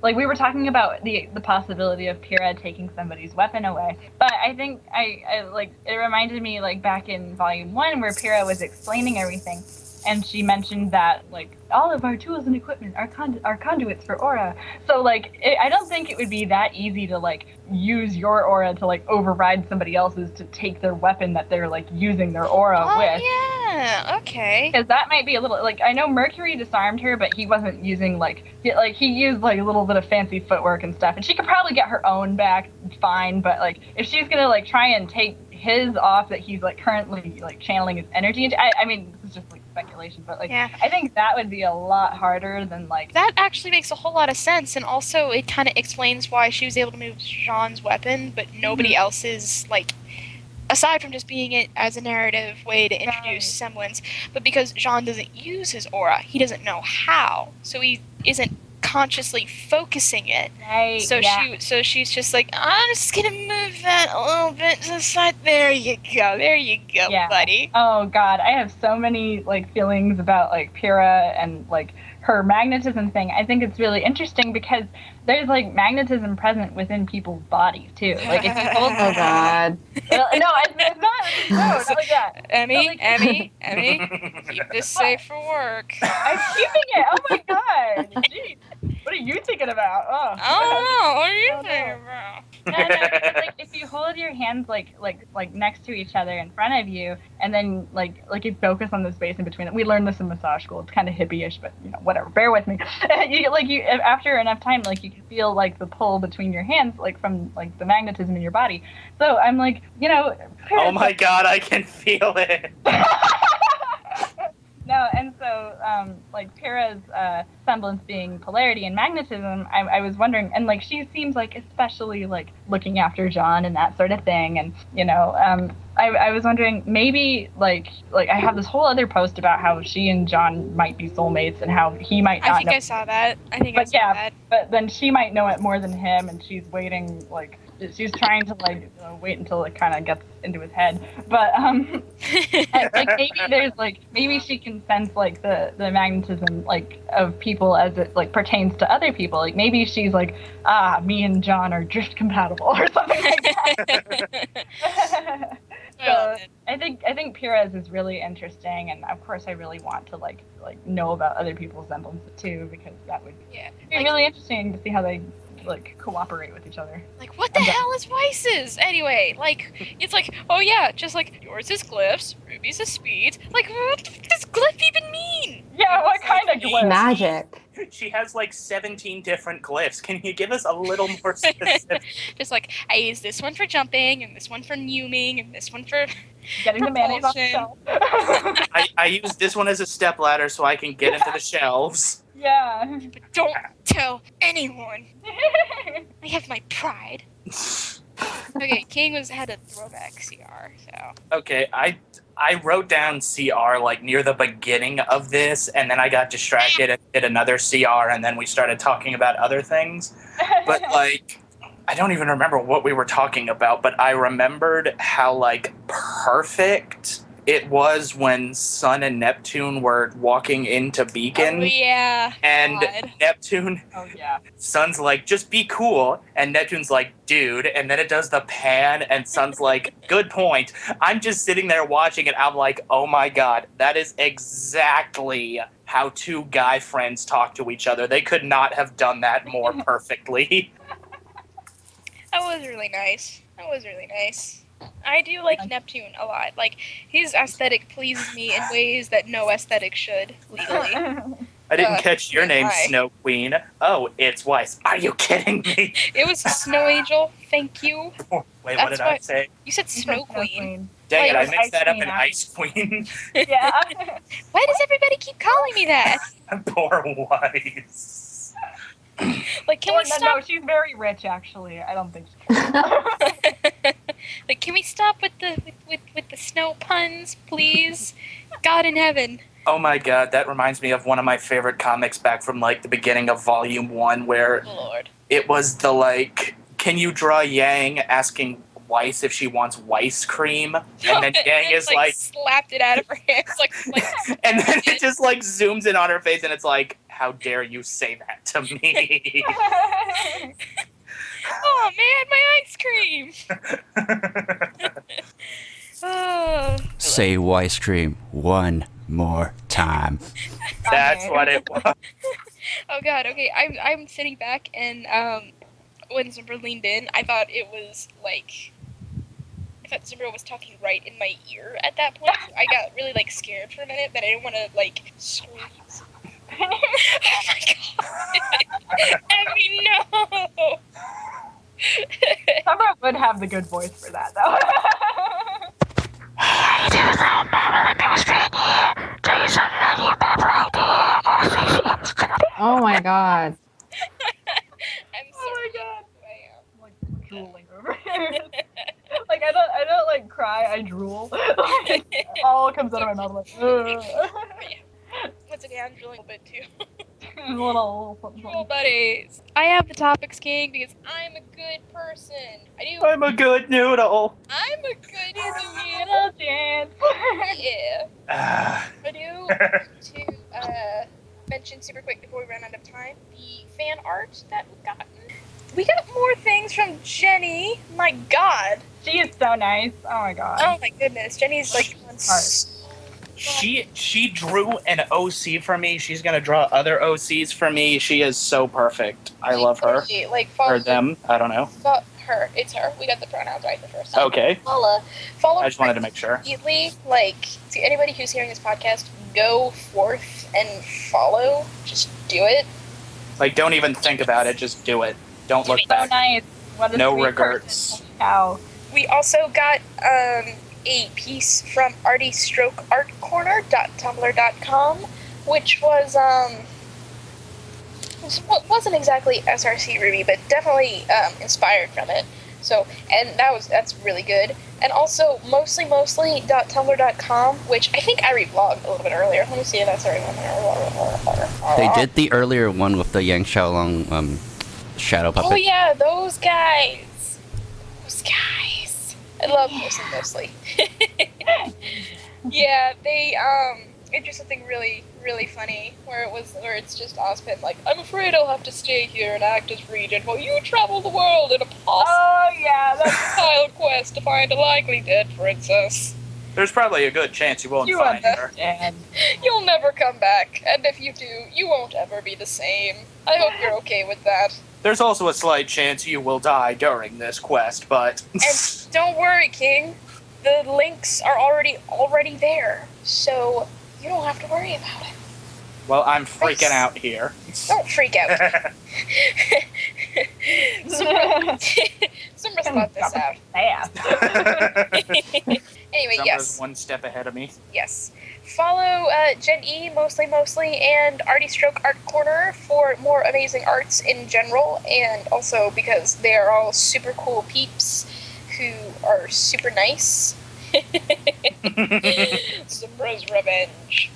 we were talking about the possibility of Pyrrha taking somebody's weapon away. But I think I like it reminded me like back in volume 1 where Pyrrha was explaining everything. And she mentioned that like all of our tools and equipment are conduits for aura. So like I don't think it would be that easy to like use your aura to like override somebody else's to take their weapon that they're like using their aura with. Yeah. Okay. Because that might be a little like I know Mercury disarmed her, but he wasn't using he used like a little bit of fancy footwork and stuff, and she could probably get her own back fine. But like if she's gonna like try and take his off that he's like currently like channeling his energy into, I mean this is just like speculation, but like Yeah. I think that would be a lot harder than like That actually makes a whole lot of sense, and also it kind of explains why she was able to move Jean's weapon, but nobody else's, like, aside from just being it as a narrative way to introduce Right. semblance, but because Jean doesn't use his aura, he doesn't know how, so he isn't consciously focusing it. right, So yeah. she's just like, I'm just gonna move that a little bit to the side. There you go, Yeah. buddy. Oh god, I have so many like feelings about like Pyrrha and like her magnetism thing. I think it's really interesting because there's like magnetism present within people's bodies too. Like if you hold Oh God. no, it's not like that. Emmy, Like- Emmy, keep this safe for work. I'm keeping it. Oh my god. Jeez. What are you thinking about? Oh. I don't know. What are you Oh, no. thinking about? No, like if you hold your hands like next to each other in front of you, and then like you focus on the space in between them. We learned this in massage school. It's kind of hippie-ish, but you know, whatever. Bear with me. you after enough time, like you can feel like the pull between your hands, like from like the magnetism in your body. So I'm like, you know. Oh my god, I can feel it. No, and so like Pyrrha's semblance being polarity and magnetism, I was wondering, and like she seems like especially like looking after John and that sort of thing, and you know, I was wondering maybe like I have this whole other post about how she and John might be soulmates and how he might not I think know. I saw that. I think I But saw yeah, that. but then she might know it more than him, and she's waiting like she's trying to like wait until it kind of gets into his head. But like maybe there's like maybe she can sense like the magnetism like of people as it like pertains to other people. Like maybe she's like, me and John are drift compatible or something like that. Well, So I think Pyrrha's is really interesting, and of course I really want to like know about other people's semblances too, because that would yeah. be really interesting to see how they like cooperate with each other. Like, what the hell is Weiss's? Anyway, like, it's like, oh yeah, just like, yours is glyphs, Ruby's is speeds. Like, what does glyph even mean? Yeah, what kind of glyph? Magic. She has like 17 different glyphs. Can you give us a little more specific? Just like, I use this one for jumping, and this one for numing, and this one for... Getting the mayonnaise off the shelf. I use this one as a step ladder so I can get into the shelves. Yeah. But don't tell anyone. I have my pride. Okay, King had a throwback CR, so... Okay, I wrote down CR like near the beginning of this, and then I got distracted and did another CR, and then we started talking about other things. But like, I don't even remember what we were talking about, but I remembered how like perfect it was when Sun and Neptune were walking into Beacon. Oh, yeah. And God. Neptune, Oh yeah. Sun's like, just be cool. And Neptune's like, dude. And then it does the pan, and Sun's like, good point. I'm just sitting there watching it. I'm like, oh my god, that is exactly how two guy friends talk to each other. They could not have done that more perfectly. That was really nice. I do like Neptune a lot. Like, his aesthetic pleases me in ways that no aesthetic should, legally. I didn't catch your name, why? Snow Queen. Oh, it's Weiss. Are you kidding me? It was Snow Angel, thank you. Wait, what That's did I what- say? You said Snow Queen. Dang it, I Ice mixed that up Queen, in actually. Ice Queen. Yeah. Why does everybody keep calling me that? Poor Weiss. Like, can Or, we stop? no, she's very rich actually. I don't think so. Like, can we stop with the snow puns, please? God in heaven. Oh my god, that reminds me of one of my favorite comics back from like the beginning of Volume 1 where Oh, Lord. it was the like, can you draw Yang asking Weiss if she wants Weiss cream, and then Yang is like, slapped it out of her hands, like and then it just like zooms in on her face, and it's like, how dare you say that to me? oh man, my ice cream. Oh. Say ice cream one more time. That's what it was. Oh god, okay. I'm sitting back and when Zimber leaned in, I thought Zimber was talking right in my ear at that point. I got really like scared for a minute, but I didn't want to like scream. Oh my god. Emmy, no. Summer would have the good voice for that, though. Oh my god. I'm sorry. Oh my god. I am. I'm like drooling over here. Like I don't like cry, I drool. Like, all comes out of my mouth like ugh. Once again, I'm drilling a bit too. little something. Cool buddies. I have the topics king because I'm a good person. I'm a good noodle. I'm a good Little chance. Yeah. Ah. I do to mention super quick before we run out of time the fan art that we've gotten. We got more things from Jenny. My God. She is so nice. Oh my god. Oh my goodness. Jenny's like She drew an OC for me. She's gonna draw other OCs for me. She is so perfect. I love her. Like follow Or them. I don't know. her. It's her. We got the pronouns right the first time. Okay. Follow I just wanted to make sure. immediately. Like, to anybody who's hearing this podcast, go forth and follow. Just do it. Like, don't even think about it. Just do it. Don't look So back. nice. What a No sweet regrets. person. Cow. We also got a piece from artystrokeartcorner.tumblr.com, which was wasn't exactly SRC Ruby, but definitely inspired from it. So, and that's really good. And also mostly.tumblr.com, which I think I revlogged a little bit earlier. Let me see if that's the right one. They did the earlier one with the Yang Xiaolong shadow puppet. Oh yeah, those guys. Those guys. I love mostly. Yeah, they did something really, really funny where it's just Ozpin like, I'm afraid I'll have to stay here and act as regent while you travel the world in a Oh yeah, that's child quest to find a likely dead princess. There's probably a good chance you won't you find her. understand. You'll never come back, and if you do, you won't ever be the same. I hope you're okay with that. There's also a slight chance you will die during this quest, but And don't worry, King. The links are already there, so you don't have to worry about it. well, I'm freaking out here. Don't freak out. Zumra's thought this out. Fast. Anyway, Summer's yes. one step ahead of me. Yes. Follow Jen E, mostly, and Artie Stroke Art Corner for more amazing arts in general, and also because they are all super cool peeps who are super nice. Zumbra's revenge.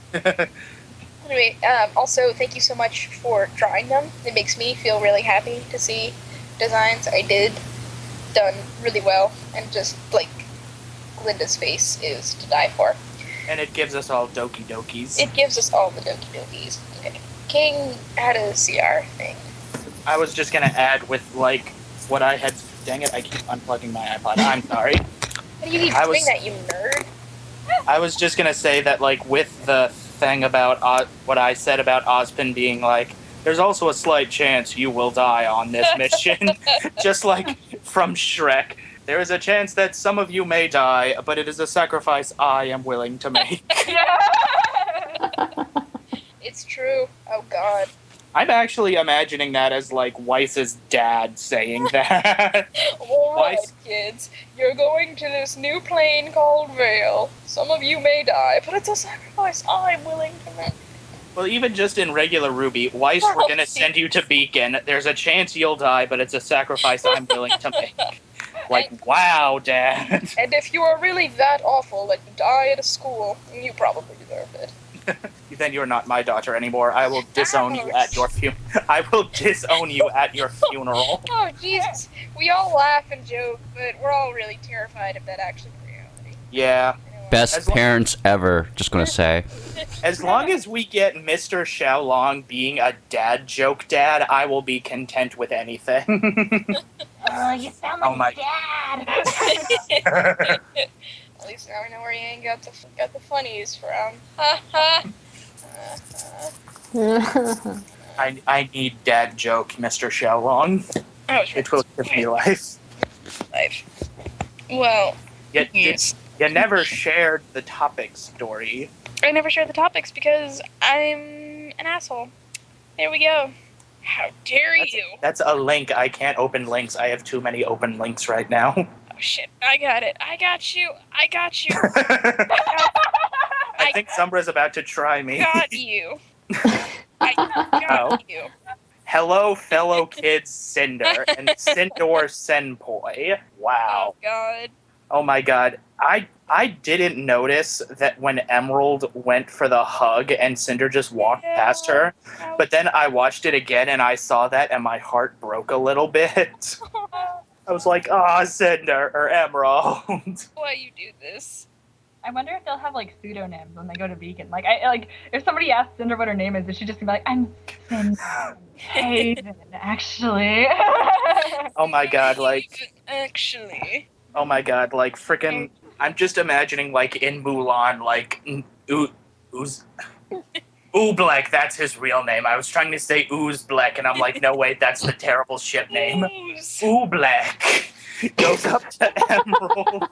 Anyway, also thank you so much for drawing them. It makes me feel really happy to see designs I did done really well, and just like Linda's face is to die for. And it gives us all Doki Dokis. It gives us all the Doki Dokis. Okay. King had a CR thing. I was just gonna add with like what I had. Dang it! I keep unplugging my iPod. I'm sorry. How do you keep doing that, you nerd? I was just gonna say that like with the thing about what I said about Ozpin being like, there's also a slight chance you will die on this mission, just like from Shrek. There is a chance that some of you may die, but it is a sacrifice I am willing to make. It's true. Oh god. I'm actually imagining that as like Weiss's dad saying that. Alright, Weiss- kids. You're going to this new plane called Vale. Some of you may die, but it's a sacrifice I'm willing to make. Well, even just in regular Ruby, Weiss, we're gonna send you to Beacon. There's a chance you'll die, but it's a sacrifice I'm willing to make. Like, wow, Dad. And if you are really that awful that you die at a school, you probably deserved it. then you're not my daughter anymore. I will disown you at your I will disown you at your funeral. Oh, Jesus. We all laugh and joke, but we're all really terrified of that actually being reality. Yeah. Anyway. Best As long- parents ever. Just gonna say. As long as we get Mr. Xiaolong being a dad joke dad, I will be content with anything. You sound Oh like my- dad. At least now we know where Yang got the funnies from. Ha ha. I need dad joke, Mr. Xiaolong. Oh, sure. It will give me life. Life. Well, Yet yes. you never shared the topic story. I never share the topics because I'm an asshole. There we go. How dare you? That's a link. I can't open links. I have too many open links right now. Oh shit, I got it. I got you. I got you. I think Sombra's about to try me. Got you. I got you. Hello, fellow kids, Cinder and Sindor Senpoi. Wow. Oh god. Oh my god. I didn't notice that when Emerald went for the hug and Cinder just walked past her. But then I watched it again and I saw that and my heart broke a little bit. I was like, Cinder or Emerald. Why you do this? I wonder if they'll have like pseudonyms when they go to Beacon. Like, if somebody asks Cinder what her name is she just gonna be like, I'm Cinder Haven, actually. Oh my god, like, Actually. oh my god, like, freaking, I'm just imagining, like, in Mulan, like, Oobleck, that's his real name. I was trying to say Oozbleck, and I'm like, no, wait, that's the terrible ship name. Ooze. Oobleck goes up to Emerald.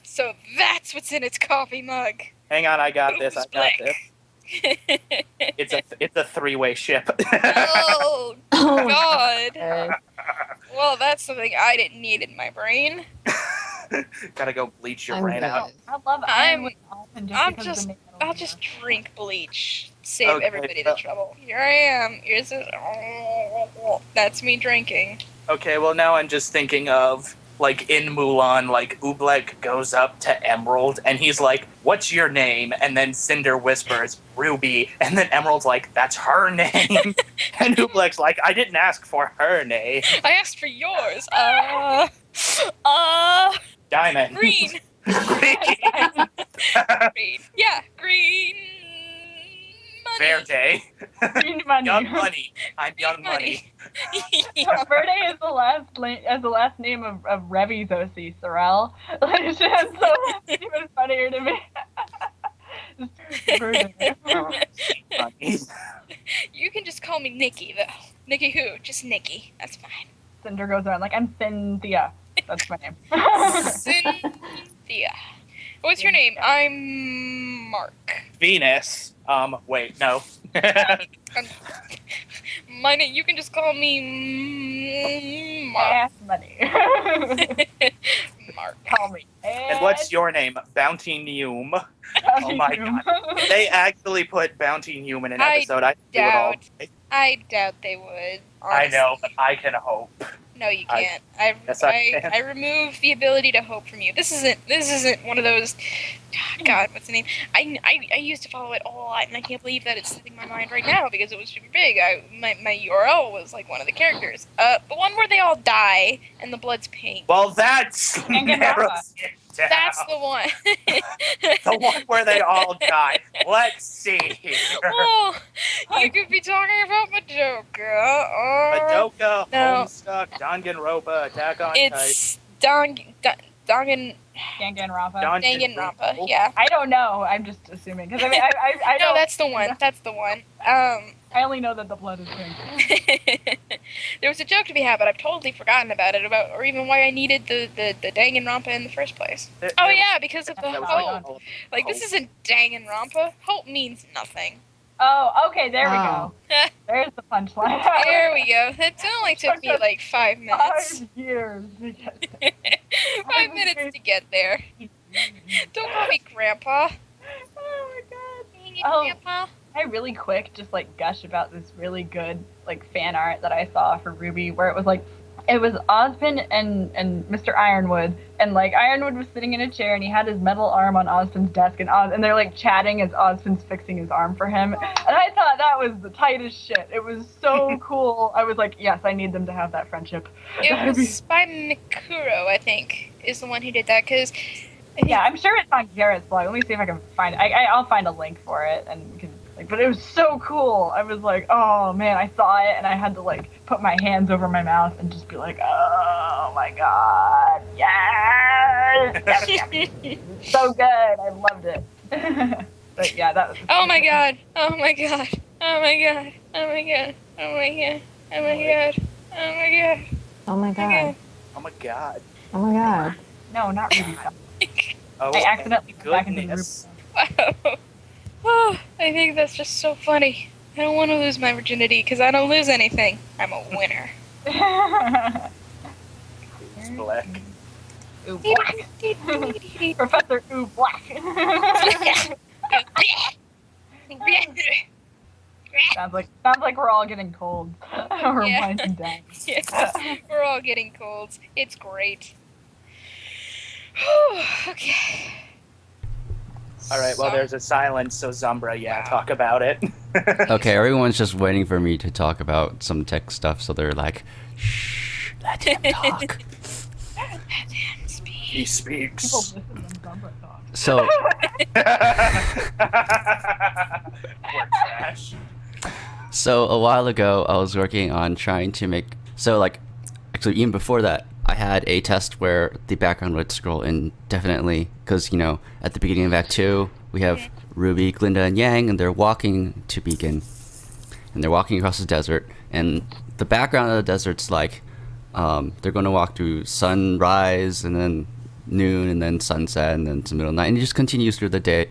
So that's what's in its coffee mug. Hang on, I got this. Oozbleck. It's a three-way ship. Oh Oh, god. okay. Well, that's something I didn't need in my brain. Gotta go bleach your I'm brain dead. out. I love I'm- Iron with Alton I'm because just- of the name I'll Olivia. just drink bleach. Save Okay, everybody well- the trouble. Here I am. Here's this. That's me drinking. Okay, well now I'm just thinking of, like, in Mulan, like, Oobleck goes up to Emerald, and he's like, what's your name? And then Cinder whispers, Ruby. And then Emerald's like, that's her name. And Oobleck's like, I didn't ask for her name. I asked for yours. Diamond. Green. Green. Green. Yeah, green. Money. Verde. Green money. Young Money. I'm Green Young Money. Yeah. Verde is the last name of Revi's OC, Sorrel. Like, it's so even funnier to me. Just Verde. Money. You can just call me Nikki, though. Nikki who? Just Nikki. That's fine. Cinder goes around like, I'm Cynthia. That's my name. Cynthia. What's your name? I'm Mark. Venus. Wait, no. My name. You can just call me Mark. Ass money. Mark. Call me. And what's your name? Bounty Neum. Oh my god. They actually put Bounty Neum in an I episode. I do it all. doubt. I doubt they would. I know, honestly. but I can hope. No, you I- can't. Yes, I can. I remove the ability to hope from you. This isn't one of those. God, what's the name? I used to follow it a lot, and I can't believe that it's slipping my mind right now because it was super big. My URL was like one of the characters. The one where they all die and the blood's pink. Well, that's Danganronpa. narrows it down. That's the one. The one where they all die. Let's see here. Oh, you could be talking about Madoka. Madoka, No. Homestuck, Danganronpa, Attack on Titan. It's Danganronpa. Danganronpa. Yeah. I don't know. I'm just assuming because I No, don't. that's the one. That's the one. I only know that the blood is pink. There was a joke to be had, but I've totally forgotten about it, or even why I needed the Danganronpa in the first place. Oh yeah, because of the That was hope. all- Like this isn't Danganronpa. Hope means nothing. Oh, okay. There Wow. we go. There's the punchline. There we go. That only took me like 5 minutes. 5 years to get there. 5 minutes to get there. Don't call me Grandpa. Oh my god. Dang it, Oh. Grandpa. I really quick just like gush about this really good like fan art that I saw for Ruby where it was like it was Ozpin and Mr. Ironwood, and like Ironwood was sitting in a chair and he had his metal arm on Ozpin's desk, and they're like chatting as Ozpin's fixing his arm for him, and I thought that was the tightest shit. It was so cool. I was like, yes, I need them to have that friendship. It was by Mikuro, I think, is the one who did that, because Yeah, I'm sure it's on Garrett's blog. Let me see if I can find it. I'll find a link for it, and we can, like, but it was so cool. I was like, oh man, I saw it, and I had to like put my hands over my mouth and just be like, oh my god, yes, yes, yes. So good. I loved it. But yeah, that was. Oh my god! Oh my god! Oh my god! Oh my god! Oh my god! Oh my god! Oh my god! Oh my god. Oh my god. Oh my god. No, not really. Oh, I accidentally put back into the group. goodness. Wow. Oh, I think that's just so funny. I don't want to lose my virginity because I don't lose anything. I'm a winner. It's black. Ooh, black. Professor Ooh Black. sounds like we're all getting cold. We're Yeah. winding down. Yes, we're all getting colds. It's great. Okay. All right, well, there's a silence, so Zumbra, talk about it. Okay, everyone's just waiting for me to talk about some tech stuff, so they're like, shh, let him talk. He People speaks. listen when Zumbra talks. So, Poor trash. so a while ago, I was working on trying to make, so like, actually even before that, I had a test where the background would scroll indefinitely, because, you know, at the beginning of Act 2, we have Ruby, Glinda, and Yang, and they're walking to Beacon. And they're walking across the desert, and the background of the desert's like, they're going to walk through sunrise, and then noon, and then sunset, and then it's the middle of the night, and it just continues through the day.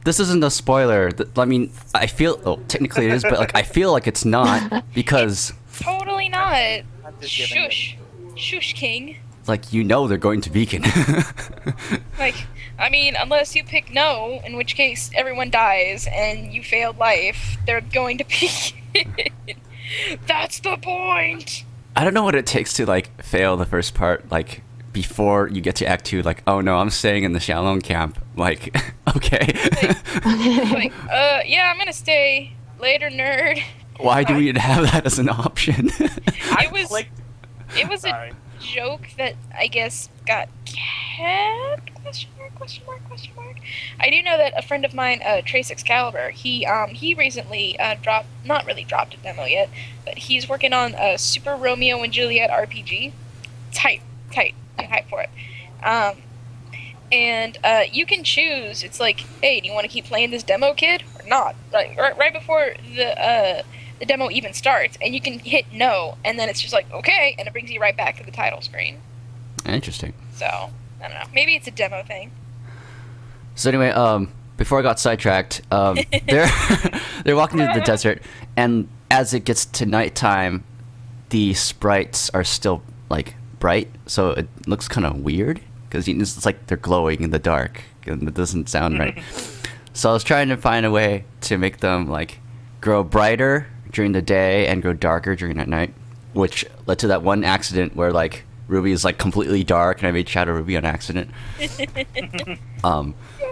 This isn't a spoiler. I mean, I feel, technically it is, but like I feel like it's not, because Totally not. I'm just giving Shush. Shush, King. like, you know they're going to Beacon. Like, I mean, unless you pick no, in which case everyone dies and you failed life, they're going to be. That's the point! I don't know what it takes to like fail the first part, like before you get to Act 2, like, oh no, I'm staying in the Shalom camp. Like, okay. Like, yeah, I'm gonna stay. Later, nerd. Why do we have that as an option? I It was- clicked. It was a Sorry. joke that I guess got kept? Question mark? Question mark? Question mark? I do know that a friend of mine, Trace Excalibur, he recently not really dropped a demo yet, but he's working on a Super Romeo and Juliet RPG. It's hype. Get hype for it. And you can choose. It's like, hey, do you want to keep playing this demo, kid, or not? Like right before the demo even starts, and you can hit no, and then it's just like, okay, and it brings you right back to the title screen. Interesting. So I don't know. Maybe it's a demo thing. So anyway, before I got sidetracked, they're they're walking through the desert, and as it gets to nighttime, the sprites are still like bright, so it looks kind of weird because it's like they're glowing in the dark, and it doesn't sound right. So I was trying to find a way to make them like grow brighter during the day and grow darker during the night, which led to that one accident where like Ruby is like completely dark, and I made Shadow Ruby on accident.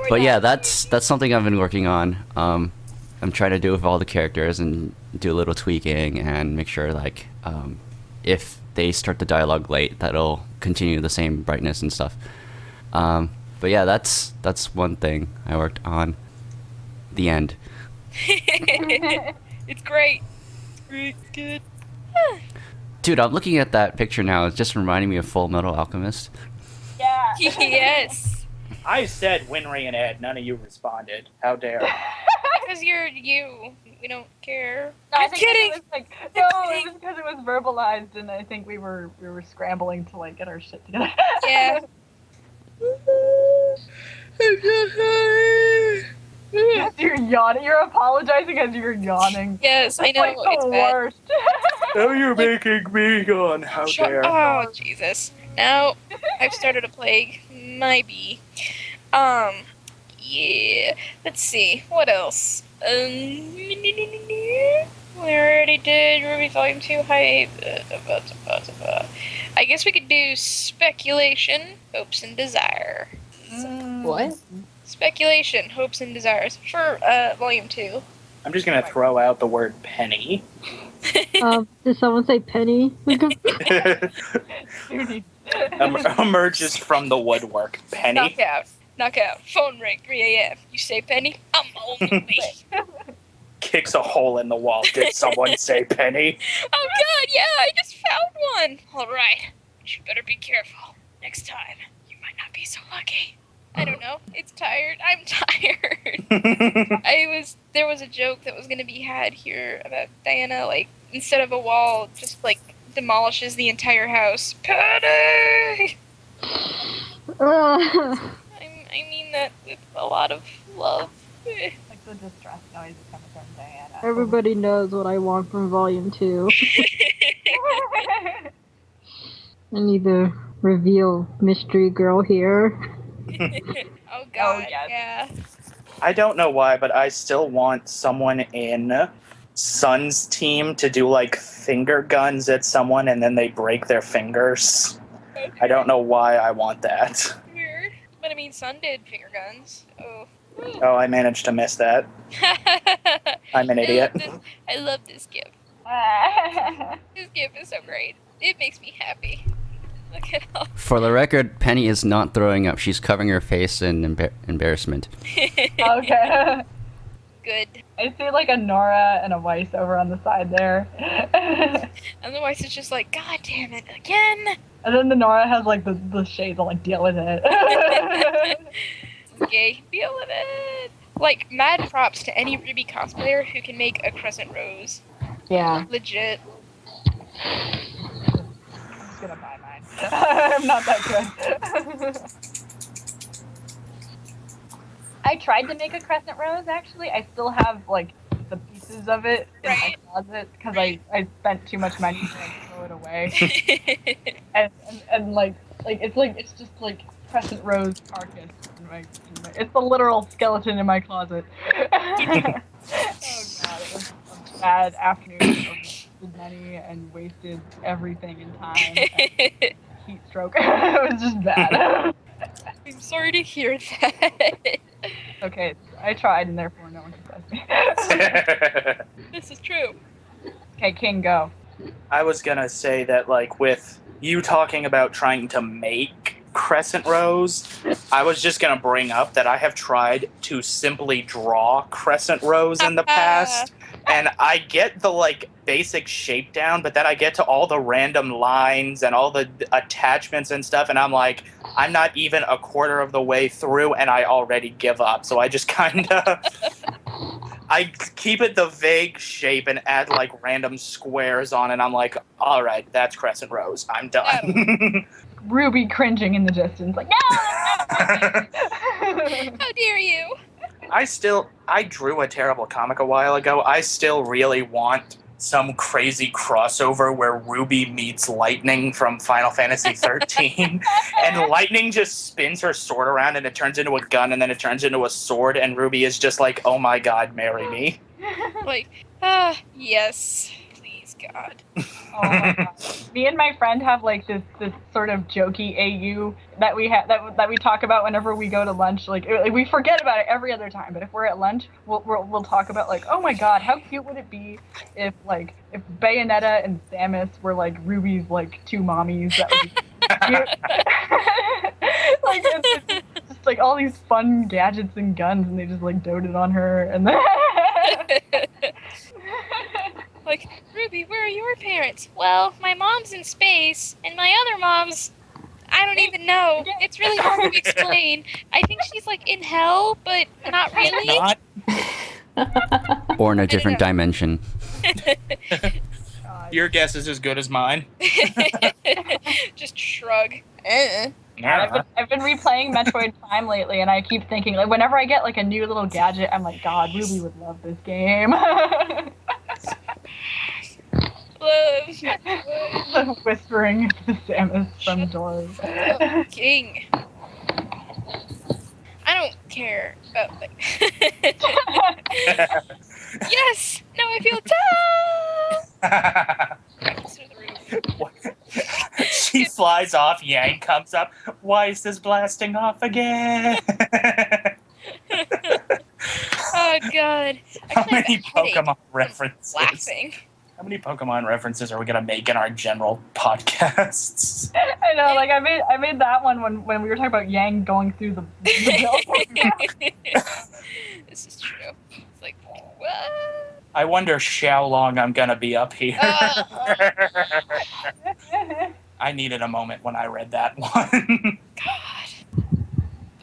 But yeah, that's something I've been working on. I'm trying to do it with all the characters and do a little tweaking and make sure like if they start the dialogue late, that'll continue the same brightness and stuff. But yeah, that's one thing I worked on. The end. It's great. It's great. It's good. Dude, I'm looking at that picture now. It's just reminding me of Full Metal Alchemist. Yeah. Yes. I said Winry and Ed. None of you responded. How dare. Because you're you. We don't care. No, I I'm think kidding. It was like, no, it was because it was verbalized, and I think we were scrambling to like get our shit together. Yeah. Yes, you're yawning. You're apologizing as you're yawning. Yes, I It's know. like It's the bad. worst. Now you're making me yawn. How dare. Oh, Jesus. Now, I've started a plague. My bee. Yeah. Let's see. What else? We already did Ruby Volume 2. Hi. I guess we could do Speculation, Hopes, and Desire. What? Speculation, Hopes, and Desires for Volume 2. I'm just gonna throw out the word penny. Did someone say Penny? Emerges from the woodwork. Penny. Knockout. Phone ring, 3 a.m. You say Penny? I'm on the way. Kicks a hole in the wall. Did someone say penny? Oh god, yeah, I just found one. Alright, you better be careful. Next time, you might not be so lucky. I don't know. It's tired. I'm tired. There was a joke that was gonna be had here about Diana, like, instead of a wall, just like demolishes the entire house. Penny! I mean that with a lot of love. Like the distress noises coming from Diana. Everybody knows what I want from Volume 2. I need to reveal Mystery Girl here. Oh god, yes. yeah. I don't know why, but I still want someone in Sun's team to do like finger guns at someone and then they break their fingers. Okay. I don't know why I want that. Weird. But I mean, Sun did finger guns. Oh. Oh, I managed to miss that. I'm an idiot. I love this gift. This gift is so great. It makes me happy. Look at all. For the record, Penny is not throwing up. She's covering her face in embarrassment. Okay. Good. I see like a Nora and a Weiss over on the side there. Otherwise, it's just like, God damn it, again. And then the Nora has like the shades on like deal with it. Okay, deal with it. Like, mad props to any Ruby cosplayer who can make a crescent rose. Yeah. Legit. I'm just gonna buy mine. I'm not that good. I tried to make a crescent rose actually. I still have like the pieces of it in my closet because I spent too much money to like, throw it away. and it's just like crescent rose carcass in my it's the literal skeleton in my closet. Oh god, it was a bad afternoon of wasted money and wasted everything in time. And heat stroke. It was just bad. I'm sorry to hear that. Okay, I tried and therefore no one can trust me. This is true. Okay, King, go. I was gonna say that, like, with you talking about trying to make crescent rose, I was just gonna bring up that I have tried to simply draw crescent rose in the past, and I get the, like, basic shape down, but then I get to all the random lines and all the attachments and stuff, and I'm like, I'm not even a quarter of the way through, and I already give up, so I just kinda... I keep it the vague shape and add, like, random squares on it, and I'm like, alright, that's crescent rose. I'm done. Ruby cringing in the distance, like, no! How dare you? I drew a terrible comic a while ago. I still really want some crazy crossover where Ruby meets Lightning from Final Fantasy XIII, and Lightning just spins her sword around and it turns into a gun and then it turns into a sword, and Ruby is just like, oh my god, marry me. Like, yes. Please, God. Oh my god. Me and my friend have like this sort of jokey AU that we that we talk about whenever we go to lunch. Like we forget about it every other time, but if we're at lunch, we'll talk about like, oh my god, how cute would it be if Bayonetta and Samus were like Ruby's like two mommies? That would be cute. Like it's just like all these fun gadgets and guns, and they just like doted on her, and then Like, Ruby, where are your parents? Well, my mom's in space, and my other mom's, I don't even know. It's really hard to explain. I think she's, like, in hell, but not really. Not. Or in a different dimension. Your guess is as good as mine. Just shrug. I've been replaying Metroid Prime lately, and I keep thinking, like, whenever I get like a new little gadget, I'm like, God, Ruby would love this game. Whispering to Samus from doors. King. I don't care about like. Yes! Now I feel tall! Through the roof. She flies off, Yang comes up, Weiss is blasting off again. Oh god. How Actually, I have many a headache Pokemon from references? laughing. How many Pokemon references are we gonna make in our general podcasts? I know, like I made that one when we were talking about Yang going through the building. This is true. It's like, what? I wonder how long I'm gonna be up here. I needed a moment when I read that one. God.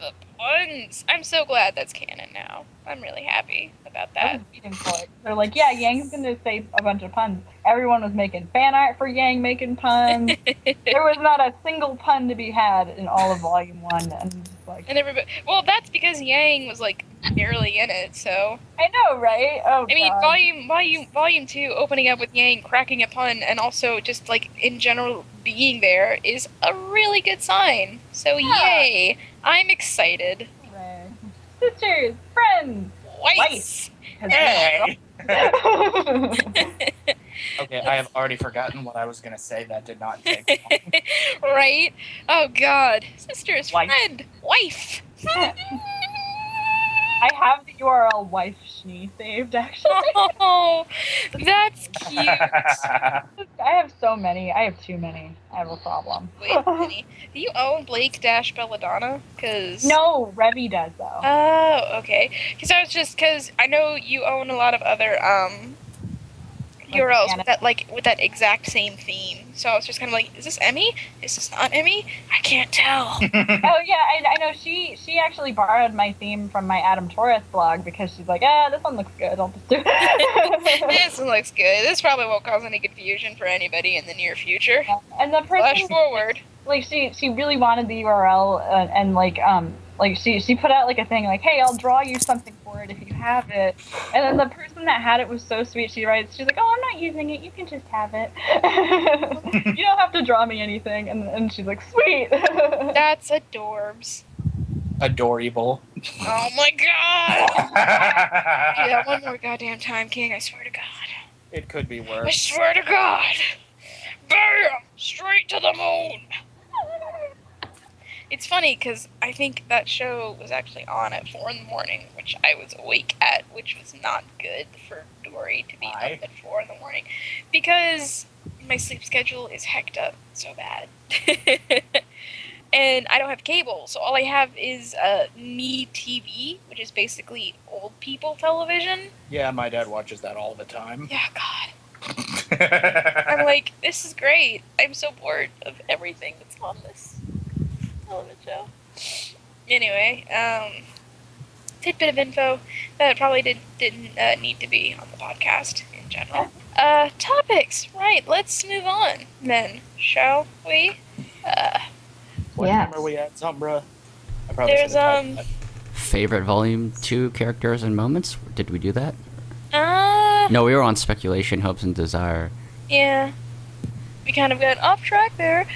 The puns. I'm so glad that's canon now. I'm really happy about I that. was waiting for it. They're like, yeah, Yang's gonna say a bunch of puns. Everyone was making fan art for Yang making puns. There was not a single pun to be had in all of Volume 1, and just like, And everybody, well, that's because Yang was like barely in it. So I know, right? Oh, I mean, God. volume 2 opening up with Yang cracking a pun and also just like in general being there is a really good sign. So Yeah. yay! I'm excited. Hooray. Sisters, friends. Weiss. Hey! Okay, I have already forgotten what I was gonna say. That did not take long. Right? Oh God, sisters, Wife. friend, wife. I have the URL wife Schnee saved, actually. Oh, that's cute. I have so many. I have too many. I have a problem. Wait, Minnie, do you own Blake Dash Belladonna? Cause No, Revy does, though. Oh, okay. Because I know you own a lot of other URLs with that exact same theme. So I was just kind of like, is this Emmy? Is this not Emmy? I can't tell. Oh yeah, I know. She actually borrowed my theme from my Adam Torres blog because she's like, this one looks good. I'll just do it. This one looks good. This probably won't cause any confusion for anybody in the near future. And the Flash person, forward. like, she really wanted the URL, and like she put out like a thing like, hey, I'll draw you something for it if you have it. And then the person that had it was so sweet. She's like, oh, I'm not using it. You can just have it. You don't have to draw me anything. And she's like, sweet. That's adorbs. Adorable. Oh my god! Yeah, one more goddamn time, King. I swear to God. It could be I worse. swear to God. Bam! Straight to the moon. It's funny because I think that show was actually on at 4 in the morning, which I was awake at, which was not good for Dory to be Why? up at 4 in the morning. Because my sleep schedule is hecked up so bad. And I don't have cable, so all I have is Me TV, which is basically old people television. Yeah, my dad watches that all the time. Yeah, God. I'm like, this is great. I'm so bored of everything that's on this television show. Anyway, tidbit of info that probably didn't need to be on the podcast in general. Topics, right? Let's move on then, shall we? What Yes. number we at, Zumbra? I probably There's, should have typed that. Favorite Volume 2 characters and moments? Did we do that? Uh, No, we were on speculation, hopes, and desire. yeah. We kind of got off track there.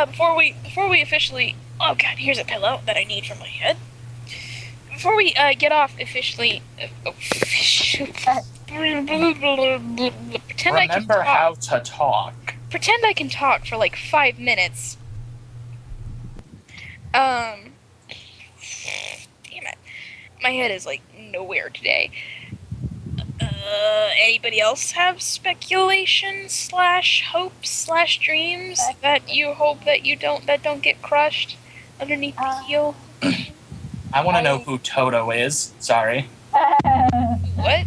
Before we officially, oh god, here's a pillow that I need for my head. Before we get off officially, pretend I can Remember talk. how to talk. Pretend I can talk for like 5 minutes. Damn it, my head is like nowhere today. Anybody else have speculation / hopes / dreams that you hope that don't get crushed underneath the heel? I want to know who Toto is. Sorry, What?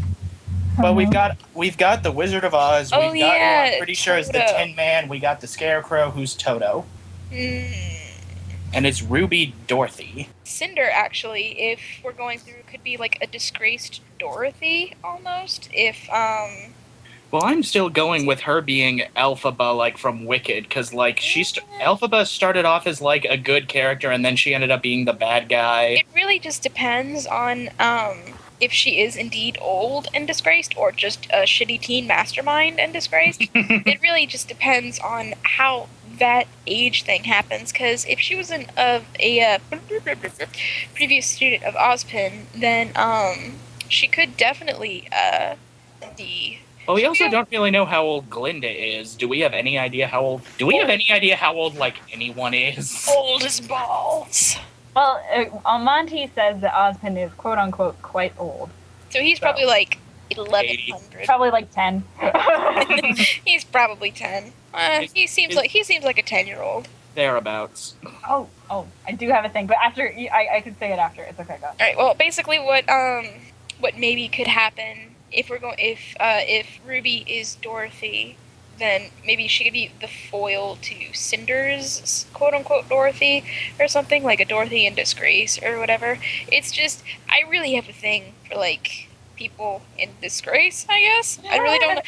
but we've got the Wizard of Oz. Oh, We've got who yeah, I'm pretty sure is the Toto. Tin Man. We got the Scarecrow, who's Toto, and it's Ruby Dorothy. Cinder, actually, if we're going through, could be like a disgraced Dorothy almost. If Well, I'm still going with her being Elphaba, like from Wicked, because like Elphaba started off as like a good character, and then she ended up being the bad guy. it really just depends on if she is indeed old and disgraced, or just a shitty teen mastermind and disgraced. It really just depends on how that age thing happens. Because if she was a previous student of Ozpin, then she could definitely the But we also don't really know how old Glinda is. Do we have any idea how old? Do we have any idea how old like anyone is? old as balls. Well, Monty says that Ozpin is quote unquote quite old. So he's probably like 1100. Probably like 10. He's probably 10. He seems like a 10-year-old. Thereabouts. Oh, I do have a thing, but after I could say it after. It's okay, go. All right. Well, basically, what maybe could happen if Ruby is Dorothy, then maybe she could be the foil to Cinder's quote unquote Dorothy or something, like a Dorothy in disgrace or whatever. It's just I really have a thing for like people in disgrace, I guess. I really don't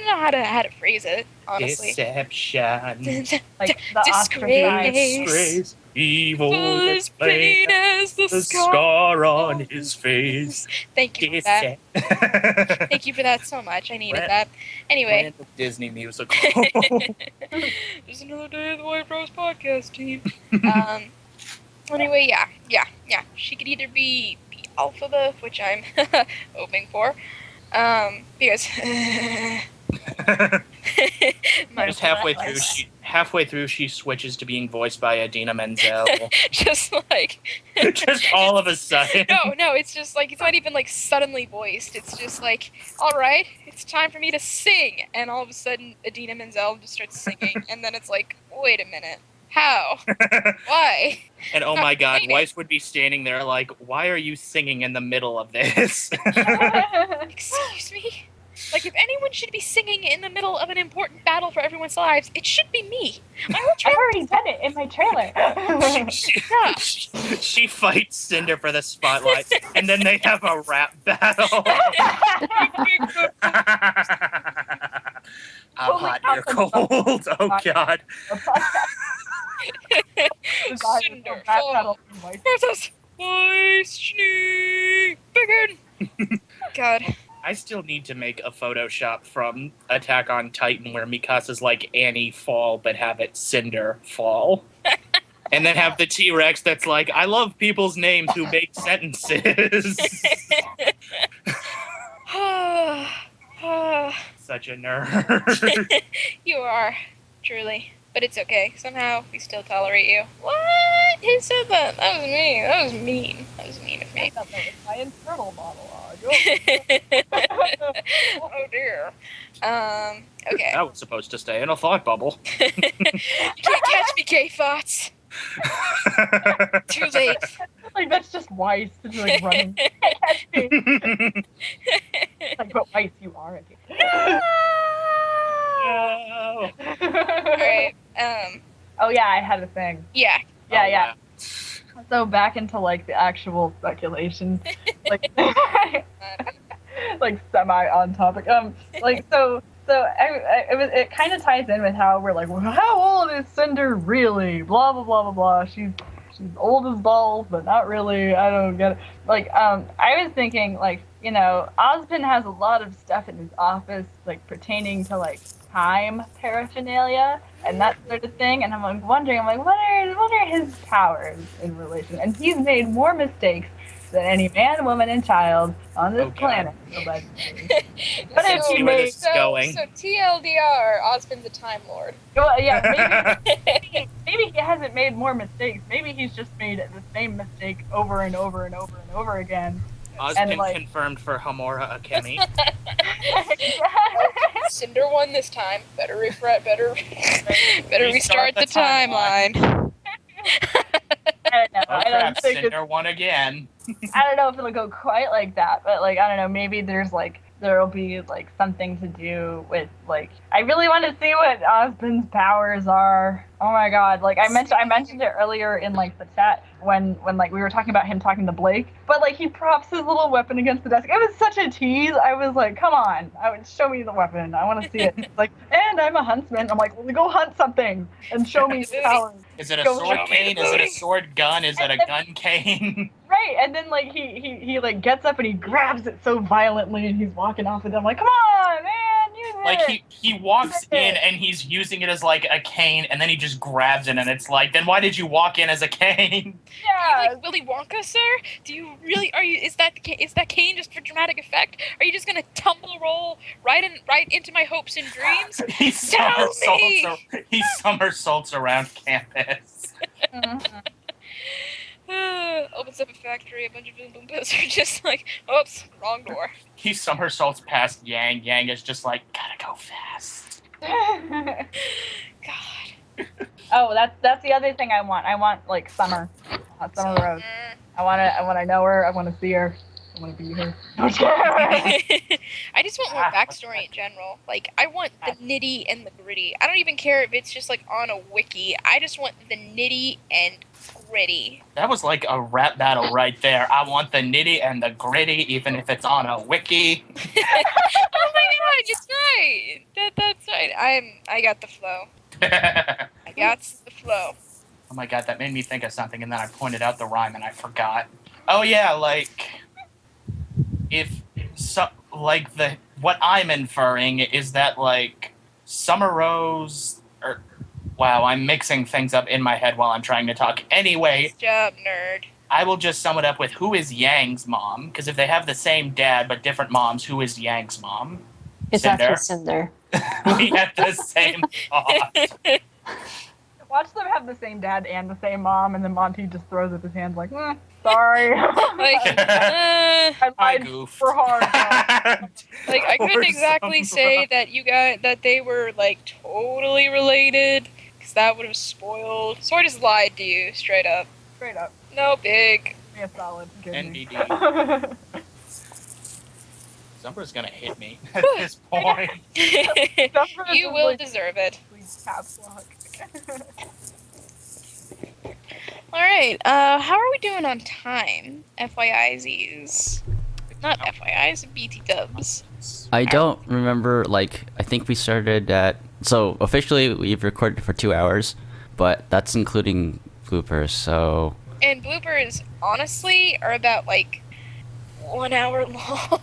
know how to phrase it, honestly. Deception. Like the ostracized. Disgrace. Evil As plain as the scar on his face. Thank you for that. Thank you for that so much. I needed that. Anyway. Random Disney musical. Just another day of the White Rose podcast team. Anyway, yeah. She could either be Alphaba, which I'm hoping for, because Just halfway through, she switches to being voiced by Adina Menzel. just like Just all of a sudden. no, it's just like it's not even like suddenly voiced. It's just like, all right, it's time for me to sing, and all of a sudden Adina Menzel just starts singing, and then it's like, wait a minute. How? Why? And oh my god, Explain it. Weiss would be standing there like, why are you singing in the middle of this? Excuse me? Like, if anyone should be singing in the middle of an important battle for everyone's lives, it should be me. My whole I trailer already said it in my trailer. she fights Cinder for the spotlight, and then they have a rap battle. I'm hot, you're cold. Oh god. Cinder, versus Weiss, begin! God. I still need to make a Photoshop from Attack on Titan where Mikasa's like Annie fall, but have it Cinder fall. And then have the T-Rex that's like, I love people's names who make sentences. Such a nerd. You are, truly. But it's okay. Somehow, we still tolerate you. What? Who said that? That was me. That was mean. That was mean of me. That was my internal monologue. Oh dear. Okay. That was supposed to stay in a thought bubble. You can't catch me, gay thoughts. Too late. Like that's just Weiss just like running. Like, but Weiss, you are a gay. No. Alright. Oh yeah, I had a thing. Yeah. Yeah. So back into like the actual speculation, like like semi on topic. It kind of ties in with how we're like, well, how old is Cinder really? Blah blah blah blah blah. She's old as balls, but not really. I don't get it. Like, I was thinking, like, you know, Ozpin has a lot of stuff in his office, like pertaining to like time paraphernalia and that sort of thing. And I'm like wondering, what are his powers in relation? And he's made more mistakes than any man, woman, and child on this planet. Allegedly. But if he made So TLDR, Ozpin's a Time Lord. well, yeah, maybe he hasn't made more mistakes. Maybe he's just made the same mistake over and over and over and over again. Ozpin like- confirmed for Homura Akemi. Cinder won this time. Better restart the timeline. I don't know. Oh I don't crap, think it's Cinder won again. I don't know if it'll go quite like that, but like I don't know, maybe there'll be like something to do with like I really want to see what Ozpin's powers are. Oh my god, like I mentioned it earlier in like the chat when like we were talking about him talking to Blake, but like he props his little weapon against the desk. It was such a tease. I was like, come on, show me the weapon. I want to see it. It's like, and I'm a huntsman. I'm like, well, go hunt something and show me his powers. Is it a Go sword show me cane? the Is it a booty. sword gun? Is it a gun cane? Right, and then like he like gets up and he grabs it so violently and he's walking off with them like, come on, man, use Like he walks in and he's using it as like a cane, and then he just grabs it, and it's like, then why did you walk in as a cane? Are Yeah. you like Willy Wonka, sir? Do you really? Are you? Is that cane just for dramatic effect? Are you just gonna tumble roll right into my hopes and dreams? He Tell me! somersaults around campus. Mhm. Opens up a factory. A bunch of Boom Boombas are just like, oops, wrong door. He somersaults past Yang. Yang is just like, gotta go fast. God. Oh, that's the other thing I want. I want like Summer. Summer Rose. I wanna know her. I wanna see her. I wanna be her. I'm scared. I just want more backstory in general. Like, I want the nitty and the gritty. I don't even care if it's just like on a wiki. I just want the nitty and gritty. That was like a rap battle right there. I want the nitty and the gritty, even if it's on a wiki. Oh my god, it's right. That's right. I got the flow. I got the flow. Oh my god, that made me think of something, and then I pointed out the rhyme and I forgot. Oh yeah, like if what I'm inferring is that like Summer Rose or wow, I'm mixing things up in my head while I'm trying to talk. Anyway, Nice job, nerd. I will just sum it up with who is Yang's mom, because if they have the same dad but different moms, who is Yang's mom? It's actually Cinder. We have the same thought. Watch them have the same dad and the same mom, and then Monty just throws up his hands like, sorry. Like, I I lied goofed. super hard. like I couldn't Or exactly some say that they were like totally related, because that would have spoiled. So I just lied to you straight up. Straight up. No big. Be a solid. Give me. NBD. Summer's gonna hit me at this point. You will deserve it. Caps lock. All right. How are we doing on time? FYI's. Not FYI's. BT dubs. I don't remember, like, I think we started at... So, officially, we've recorded for 2 hours, but that's including bloopers, so... And bloopers, honestly, are about like 1 hour long.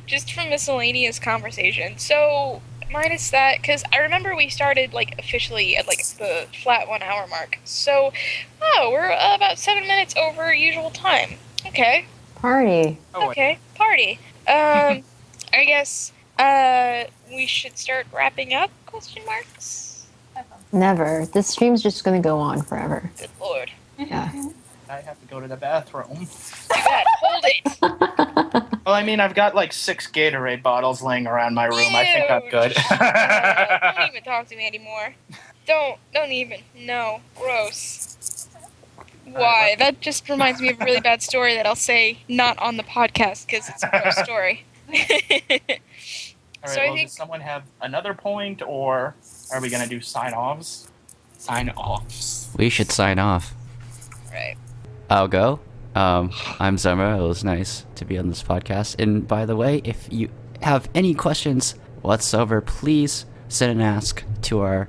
Just from miscellaneous conversation. So, minus that, because I remember we started like officially at like the flat 1 hour mark. So, we're about 7 minutes over usual time. Okay. Party. Oh, wait. Okay. Party. I guess we should start wrapping up? Question marks. Never. This stream's just gonna go on forever. Good lord. Yeah. I have to go to the bathroom. You got hold it. Well, I mean, I've got like 6 Gatorade bottles laying around my room. I think I'm good. Don't even talk to me anymore. Don't even. No. Gross. Why? That just reminds me of a really bad story that I'll say not on the podcast because it's a gross story. All right, So I well, think- does someone have another point, or are we going to do sign-offs? Sign-offs. We should sign off. Right. I'll go. I'm Zummer. It was nice to be on this podcast. And by the way, if you have any questions whatsoever, please send an ask to our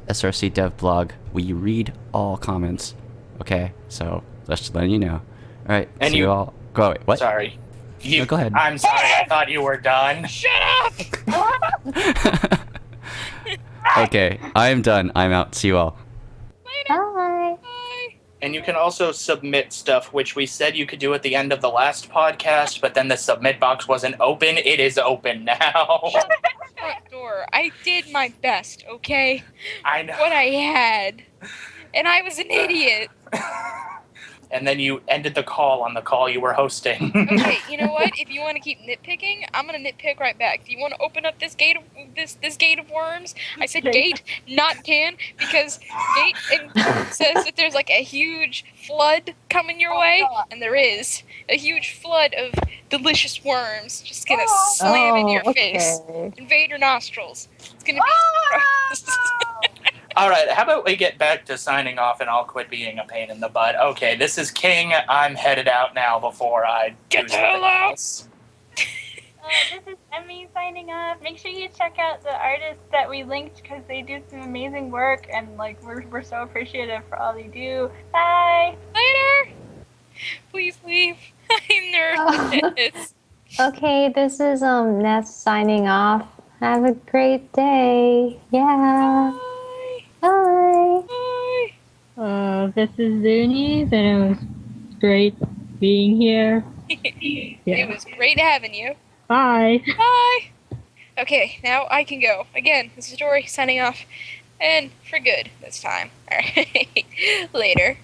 SRC Dev blog. We read all comments. Okay, so just letting you know. All right, And see you- you all. Go away. What? Sorry. No, go ahead. I'm sorry. I thought you were done. Shut up! Okay, I am done. I'm out. See you all. Later. Bye. Bye. And you can also submit stuff, which we said you could do at the end of the last podcast, but then the submit box wasn't open. It is open now. Front door. I did my best, okay? I know. What I had. And I was an idiot. And then you ended the call on the call you were hosting. Okay, you know what? If you want to keep nitpicking, I'm gonna nitpick right back. If you want to open up this gate of this gate of worms, I said gate, not can, because gate says that there's like a huge flood coming your way, and there is a huge flood of delicious worms just gonna slam in your face, invade your nostrils. It's gonna be gross. All right, how about we get back to signing off and I'll quit being a pain in the butt. Okay, this is King. I'm headed out now before I Get do the hell something out. else. This is Emmy signing off. Make sure you check out the artists that we linked because they do some amazing work and like we're so appreciative for all they do. Bye. Later. Please leave. I'm nervous. Okay, this is Ness signing off. Have a great day. Yeah. Bye. Bye. Bye. This is Zunies, and it was great being here. It was great having you. Bye. Bye. Okay, now I can go. Again, this is Dory signing off. And for good this time. Alright. Later.